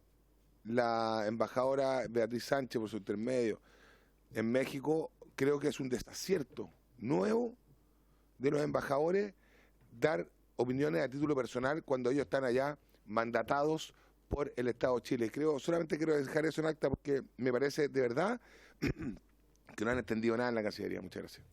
la embajadora Beatriz Sánchez, por su intermedio, en México, creo que es un desacierto nuevo de los embajadores dar opiniones a título personal cuando ellos están allá mandatados por el Estado de Chile. Solamente quiero dejar eso en acta porque me parece de verdad que no han entendido nada en la Cancillería. Muchas gracias.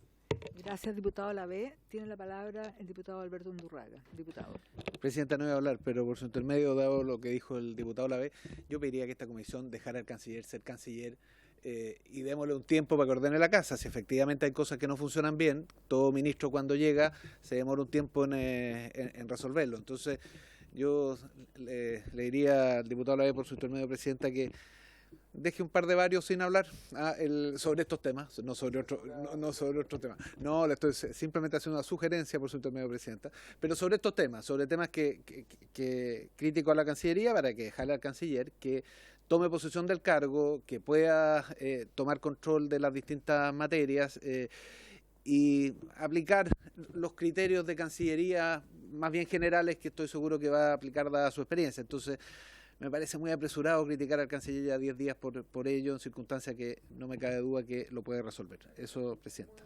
Gracias, diputado Lavé. Tiene la palabra el diputado Alberto Undurraga. Diputado. Presidenta, no voy a hablar, pero por su intermedio, dado lo que dijo el diputado Lavé, yo pediría que esta comisión dejara al canciller ser canciller y démosle un tiempo para que ordene la casa. Si efectivamente hay cosas que no funcionan bien, todo ministro cuando llega se demora un tiempo en resolverlo. Entonces, yo le diría al diputado Lavé por su intermedio, Presidenta, que deje un par de varios sin hablar sobre estos temas, no sobre otro tema. No, le estoy simplemente haciendo una sugerencia por su intermedio, Presidenta, pero sobre estos temas, sobre temas que crítico a la Cancillería, para que jale al canciller que tome posesión del cargo, que pueda tomar control de las distintas materias y aplicar los criterios de Cancillería más bien generales que estoy seguro que va a aplicar dada su experiencia. Entonces, me parece muy apresurado criticar al canciller ya 10 días por ello, en circunstancias que no me cabe duda que lo puede resolver. Eso, Presidenta.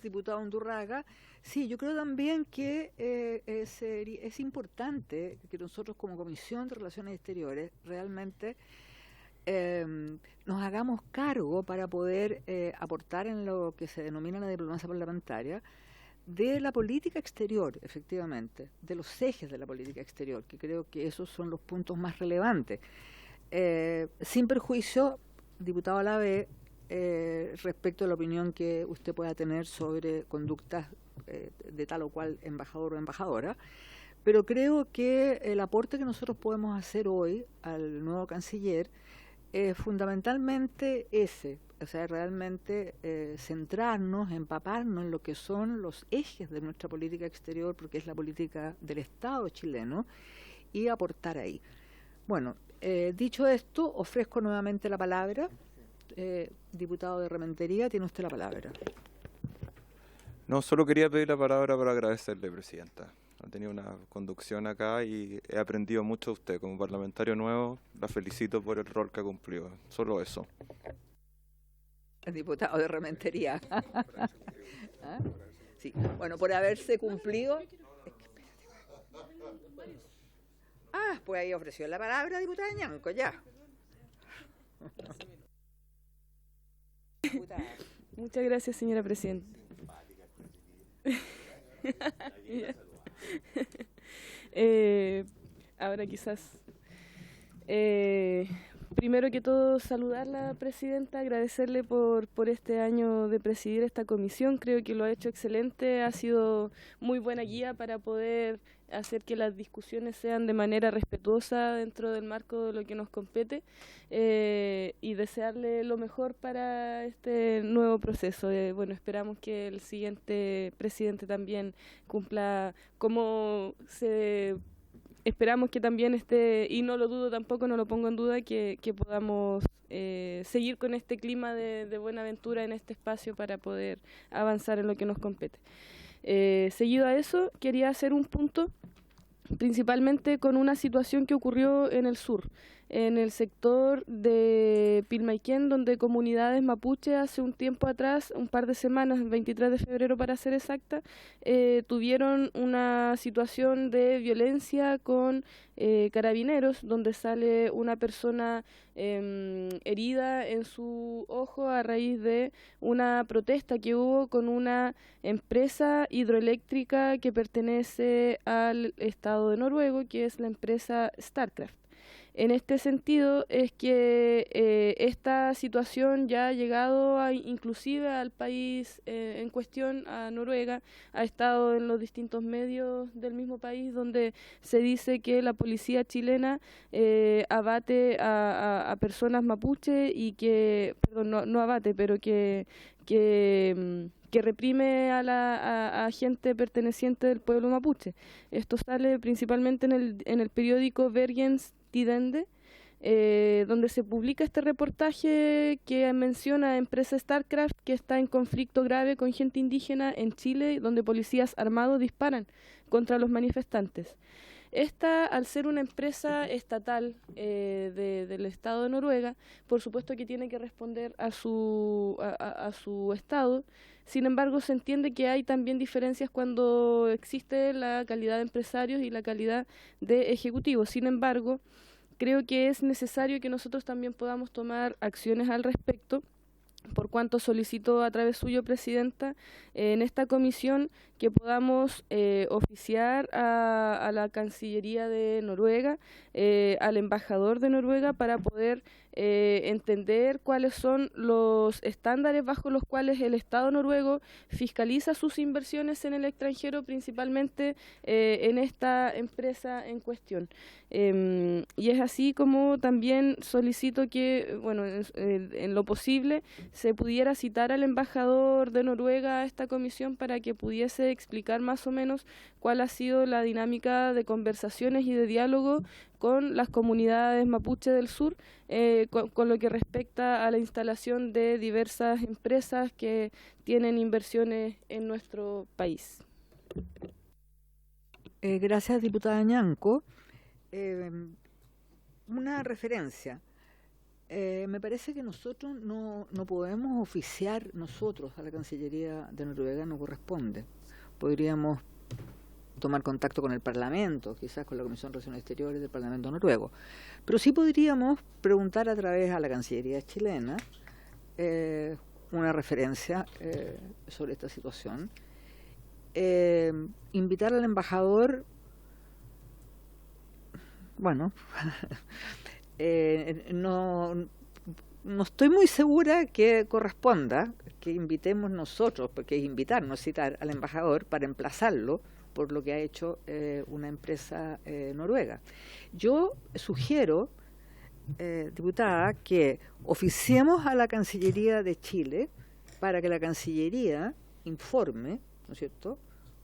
Diputado Undurraga, sí, yo creo también que es importante que nosotros como Comisión de Relaciones Exteriores realmente nos hagamos cargo para poder aportar en lo que se denomina la diplomacia parlamentaria de la política exterior, efectivamente, de los ejes de la política exterior, que creo que esos son los puntos más relevantes. Sin perjuicio, diputado Lavé, respecto a la opinión que usted pueda tener sobre conductas de tal o cual embajador o embajadora, pero creo que el aporte que nosotros podemos hacer hoy al nuevo canciller es fundamentalmente ese, o sea, realmente centrarnos, empaparnos en lo que son los ejes de nuestra política exterior, porque es la política del Estado chileno, y aportar ahí. Bueno, dicho esto, ofrezco nuevamente la palabra. Diputado de Rementería, tiene usted la palabra. No, solo quería pedir la palabra para agradecerle, Presidenta. Ha tenido una conducción acá y he aprendido mucho de usted. Como parlamentario nuevo, la felicito por el rol que ha cumplido. Solo eso. El diputado de Rementería. ¿Ah? Sí, bueno, por haberse cumplido. Pues ahí ofreció la palabra, diputada Ñanco, ya. Muchas gracias, señora Presidenta. Ahora quizás. Primero que todo, saludarla, presidenta, agradecerle por este año de presidir esta comisión. Creo que lo ha hecho excelente, ha sido muy buena guía para poder hacer que las discusiones sean de manera respetuosa dentro del marco de lo que nos compete, y desearle lo mejor para este nuevo proceso. Bueno, esperamos que el siguiente presidente también cumpla como se... Esperamos que también esté, y no lo dudo tampoco, no lo pongo en duda, que podamos seguir con este clima de buena aventura en este espacio para poder avanzar en lo que nos compete. Seguido a eso, quería hacer un punto principalmente con una situación que ocurrió en el sur, en el sector de Pilmaiquén, donde comunidades mapuche hace un tiempo atrás, un par de semanas, el 23 de febrero para ser exacta, tuvieron una situación de violencia con carabineros, donde sale una persona herida en su ojo a raíz de una protesta que hubo con una empresa hidroeléctrica que pertenece al Estado de Noruego, que es la empresa Statkraft. En este sentido es que esta situación ya ha llegado inclusive al país en cuestión, a Noruega, ha estado en los distintos medios del mismo país, donde se dice que la policía chilena abate a personas mapuche y que, perdón, no abate, pero que reprime a gente perteneciente del pueblo mapuche. Esto sale principalmente en el periódico Bergens Tidende, donde se publica este reportaje que menciona a empresa Statkraft que está en conflicto grave con gente indígena en Chile, donde policías armados disparan contra los manifestantes. Esta, al ser una empresa estatal del Estado de Noruega, por supuesto que tiene que responder a su Estado. Sin embargo, se entiende que hay también diferencias cuando existe la calidad de empresarios y la calidad de ejecutivos. Sin embargo, creo que es necesario que nosotros también podamos tomar acciones al respecto, por cuanto solicito a través suyo, presidenta, en esta comisión que podamos oficiar a la Cancillería de Noruega, al embajador de Noruega, para poder entender cuáles son los estándares bajo los cuales el Estado noruego fiscaliza sus inversiones en el extranjero, principalmente en esta empresa en cuestión. Y es así como también solicito que, bueno, en lo posible, se pudiera citar al embajador de Noruega a esta comisión para que pudiese explicar más o menos cuál ha sido la dinámica de conversaciones y de diálogo con las comunidades mapuche del sur, con lo que respecta a la instalación de diversas empresas que tienen inversiones en nuestro país. Gracias, diputada Ñanco. Una referencia. Me parece que nosotros no podemos oficiar nosotros a la Cancillería de Noruega, no corresponde. Podríamos tomar contacto con el Parlamento, quizás con la Comisión de Relaciones Exteriores del Parlamento noruego, pero sí podríamos preguntar a través a la Cancillería chilena una referencia sobre esta situación, invitar al embajador, bueno, no estoy muy segura que corresponda que invitemos nosotros, porque es invitar, no citar al embajador para emplazarlo por lo que ha hecho una empresa noruega. Yo sugiero, diputada, que oficiemos a la Cancillería de Chile para que la Cancillería informe, ¿no es cierto?,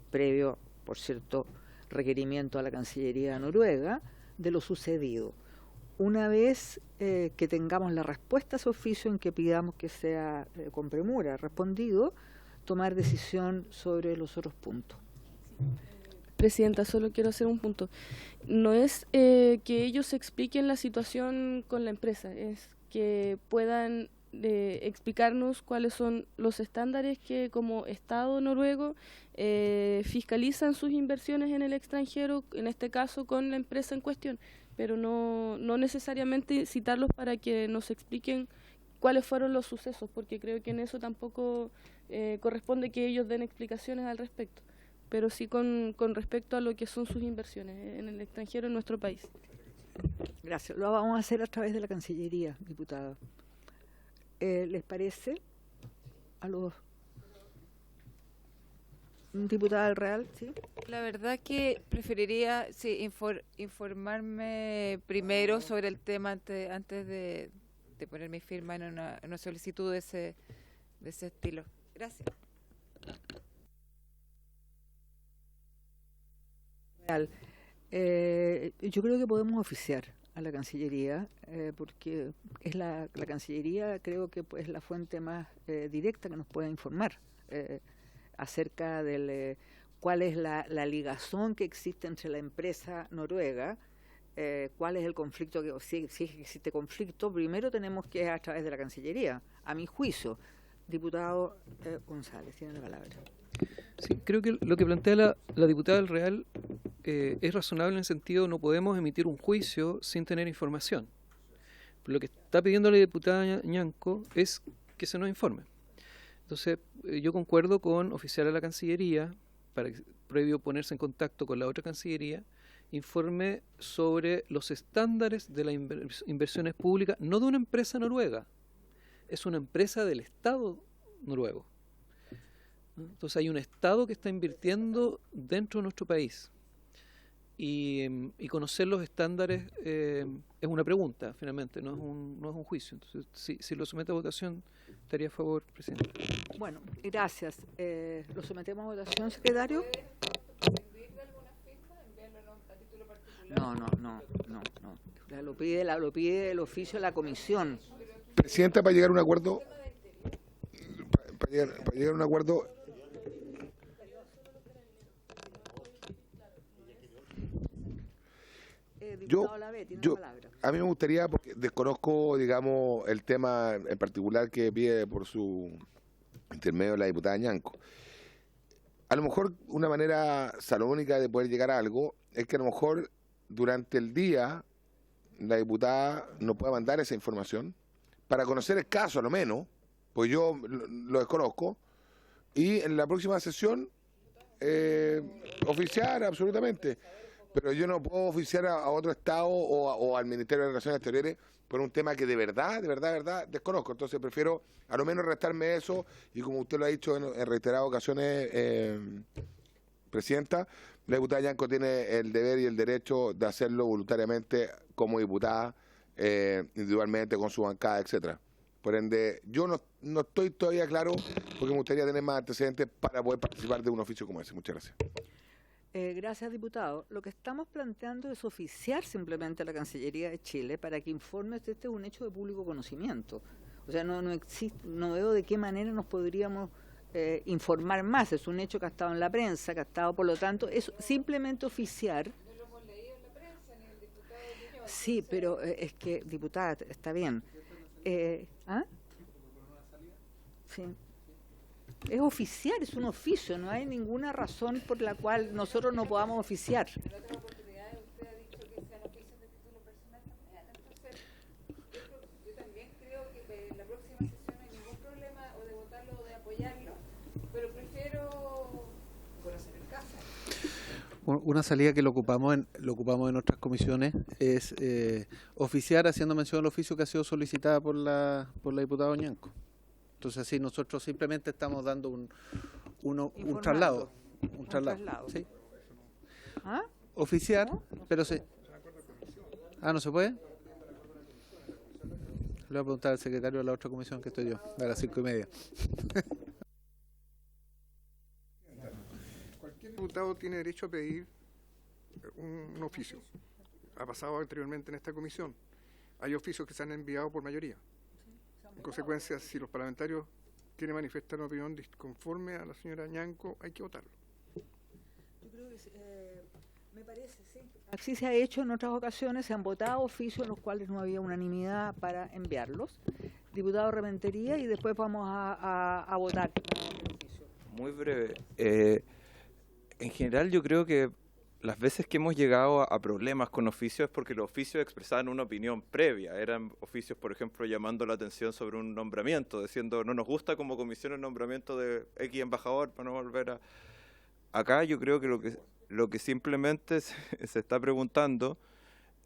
previo, por cierto, requerimiento a la Cancillería noruega, de lo sucedido. Una vez que tengamos la respuesta a ese oficio en que pidamos que sea con premura respondido, tomar decisión sobre los otros puntos. Presidenta, solo quiero hacer un punto. No es que ellos expliquen la situación con la empresa, es que puedan explicarnos cuáles son los estándares que como Estado noruego fiscalizan sus inversiones en el extranjero, en este caso con la empresa en cuestión, pero no necesariamente citarlos para que nos expliquen cuáles fueron los sucesos, porque creo que en eso tampoco corresponde que ellos den explicaciones al respecto, pero sí con respecto a lo que son sus inversiones en el extranjero en nuestro país. Gracias. Lo vamos a hacer a través de la Cancillería, diputada. ¿Les parece a los diputada del Real? ¿Sí? La verdad que preferiría informarme primero sobre el tema antes de poner mi firma en una solicitud de ese estilo. Gracias. Real. Yo creo que podemos oficiar a la Cancillería, porque es la Cancillería, creo que es la fuente más directa que nos pueda informar acerca de cuál es la ligazón que existe entre la empresa noruega, cuál es el conflicto, si existe conflicto, primero tenemos que ir a través de la Cancillería, a mi juicio. Diputado González, tiene la palabra. Sí, creo que lo que plantea la diputada del Real es razonable en el sentido no podemos emitir un juicio sin tener información. Lo que está pidiendo la diputada Ñanco es que se nos informe. Entonces, yo concuerdo con oficiar a la Cancillería, para que, previo ponerse en contacto con la otra Cancillería, informe sobre los estándares de las inversiones públicas, no de una empresa noruega, es una empresa del Estado noruego. Entonces hay un Estado que está invirtiendo dentro de nuestro país. Y conocer los estándares es una pregunta, finalmente, no es un juicio. Entonces, si lo somete a votación, estaría a favor, presidente. Bueno, gracias. ¿Lo sometemos a votación, secretario? No. Lo pide el oficio de la comisión. Presidenta, para llegar a un acuerdo, para llegar a un acuerdo, a mí me gustaría, porque desconozco, digamos, el tema en particular que pide por su intermedio la diputada Ñanco. A lo mejor una manera salomónica de poder llegar a algo es que a lo mejor durante el día la diputada nos pueda mandar esa información para conocer el caso, a lo menos, pues yo lo desconozco, y en la próxima sesión oficiar absolutamente. Pero yo no puedo oficiar a otro Estado o al Ministerio de Relaciones Exteriores por un tema que de verdad desconozco. Entonces prefiero a lo menos restarme eso, y como usted lo ha dicho en reiteradas ocasiones, Presidenta, la diputada Ñanco tiene el deber y el derecho de hacerlo voluntariamente como diputada, individualmente, con su bancada, etcétera. Por ende, yo no estoy todavía claro, porque me gustaría tener más antecedentes para poder participar de un oficio como ese. Muchas gracias. Gracias, diputado. Lo que estamos planteando es oficiar simplemente a la Cancillería de Chile para que informe. Este es un hecho de público conocimiento. O sea, no veo de qué manera nos podríamos informar más. Es un hecho que ha estado en la prensa, que ha estado, por lo tanto, es simplemente oficiar. Sí, pero es que, diputada, está bien. Sí. Es oficiar, es un oficio, no hay ninguna razón por la cual nosotros no podamos oficiar. En otras oportunidades usted ha dicho que sean oficios de título personal también, entonces yo también creo que en la próxima sesión no hay ningún problema o de votarlo o de apoyarlo, pero prefiero conocer el caso. Una salida que lo ocupamos en otras comisiones es oficiar haciendo mención al oficio que ha sido solicitada por la diputada Ñanco. Entonces así nosotros simplemente estamos dando un traslado. Un traslado. ¿Sí? ¿Ah? Oficiar, ¿no? Pero sí. ¿No se puede? Le voy a preguntar al secretario de la otra comisión que estoy yo, a las 5:30. Cualquier diputado tiene derecho a pedir un oficio. Ha pasado anteriormente en esta comisión. Hay oficios que se han enviado por mayoría. En consecuencia, si los parlamentarios quieren manifestar una opinión disconforme a la señora Ñanco, hay que votarlo. Yo creo que me parece, sí. Así se ha hecho en otras ocasiones, se han votado oficios en los cuales no había unanimidad para enviarlos. Diputado Rementería, y después vamos a votar. Muy breve. En general yo creo que las veces que hemos llegado a problemas con oficios es porque los oficios expresaban una opinión previa. Eran oficios, por ejemplo, llamando la atención sobre un nombramiento, diciendo no nos gusta como comisión el nombramiento de X embajador para no volver a... Acá yo creo que lo que simplemente se está preguntando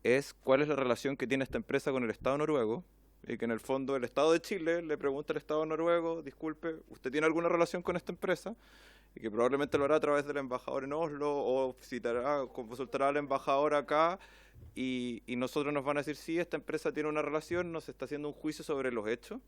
es cuál es la relación que tiene esta empresa con el Estado noruego, y que en el fondo el Estado de Chile le pregunta al Estado noruego, disculpe, ¿usted tiene alguna relación con esta empresa? Y que probablemente lo hará a través del embajador en Oslo o consultará al embajador acá, y nosotros nos van a decir, sí, esta empresa tiene una relación, nos está haciendo un juicio sobre los hechos,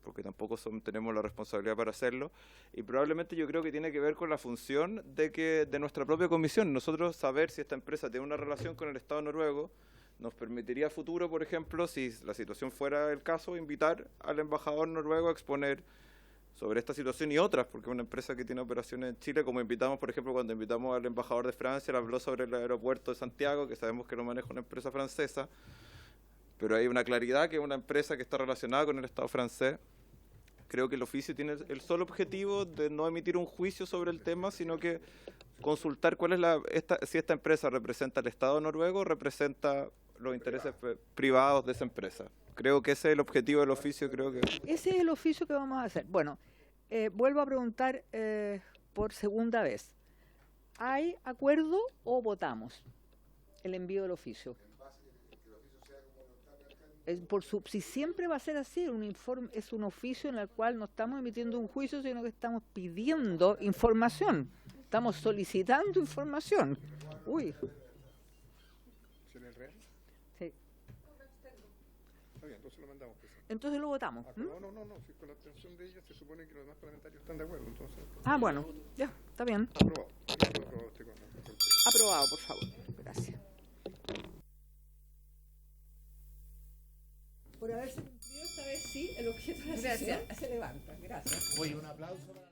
porque tampoco tenemos la responsabilidad para hacerlo, y probablemente yo creo que tiene que ver con la función de nuestra propia comisión. Nosotros saber si esta empresa tiene una relación con el Estado noruego nos permitiría a futuro, por ejemplo, si la situación fuera el caso, invitar al embajador noruego a exponer sobre esta situación y otras, porque es una empresa que tiene operaciones en Chile, como invitamos, por ejemplo, cuando invitamos al embajador de Francia, él habló sobre el aeropuerto de Santiago, que sabemos que lo maneja una empresa francesa, pero hay una claridad que es una empresa que está relacionada con el Estado francés. Creo que el oficio tiene el solo objetivo de no emitir un juicio sobre el tema, sino que consultar cuál es si esta empresa representa al Estado noruego o representa los intereses privados de esa empresa. Creo que ese es el objetivo del oficio. Ese es el oficio que vamos a hacer. Bueno, vuelvo a preguntar por segunda vez. ¿Hay acuerdo o votamos el envío del oficio? Si siempre va a ser así, es un oficio en el cual no estamos emitiendo un juicio, sino que estamos pidiendo información, estamos solicitando información. Uy. Sí. Está bien, entonces lo mandamos. Entonces lo votamos. No, si con la abstención de ella se supone que los demás parlamentarios están de acuerdo. Entonces, bueno, ya, está bien. Aprobado, por favor. Gracias. Por haberse cumplido esta vez, sí, el objeto de la sesión se levanta. Gracias. Oye, un aplauso para la...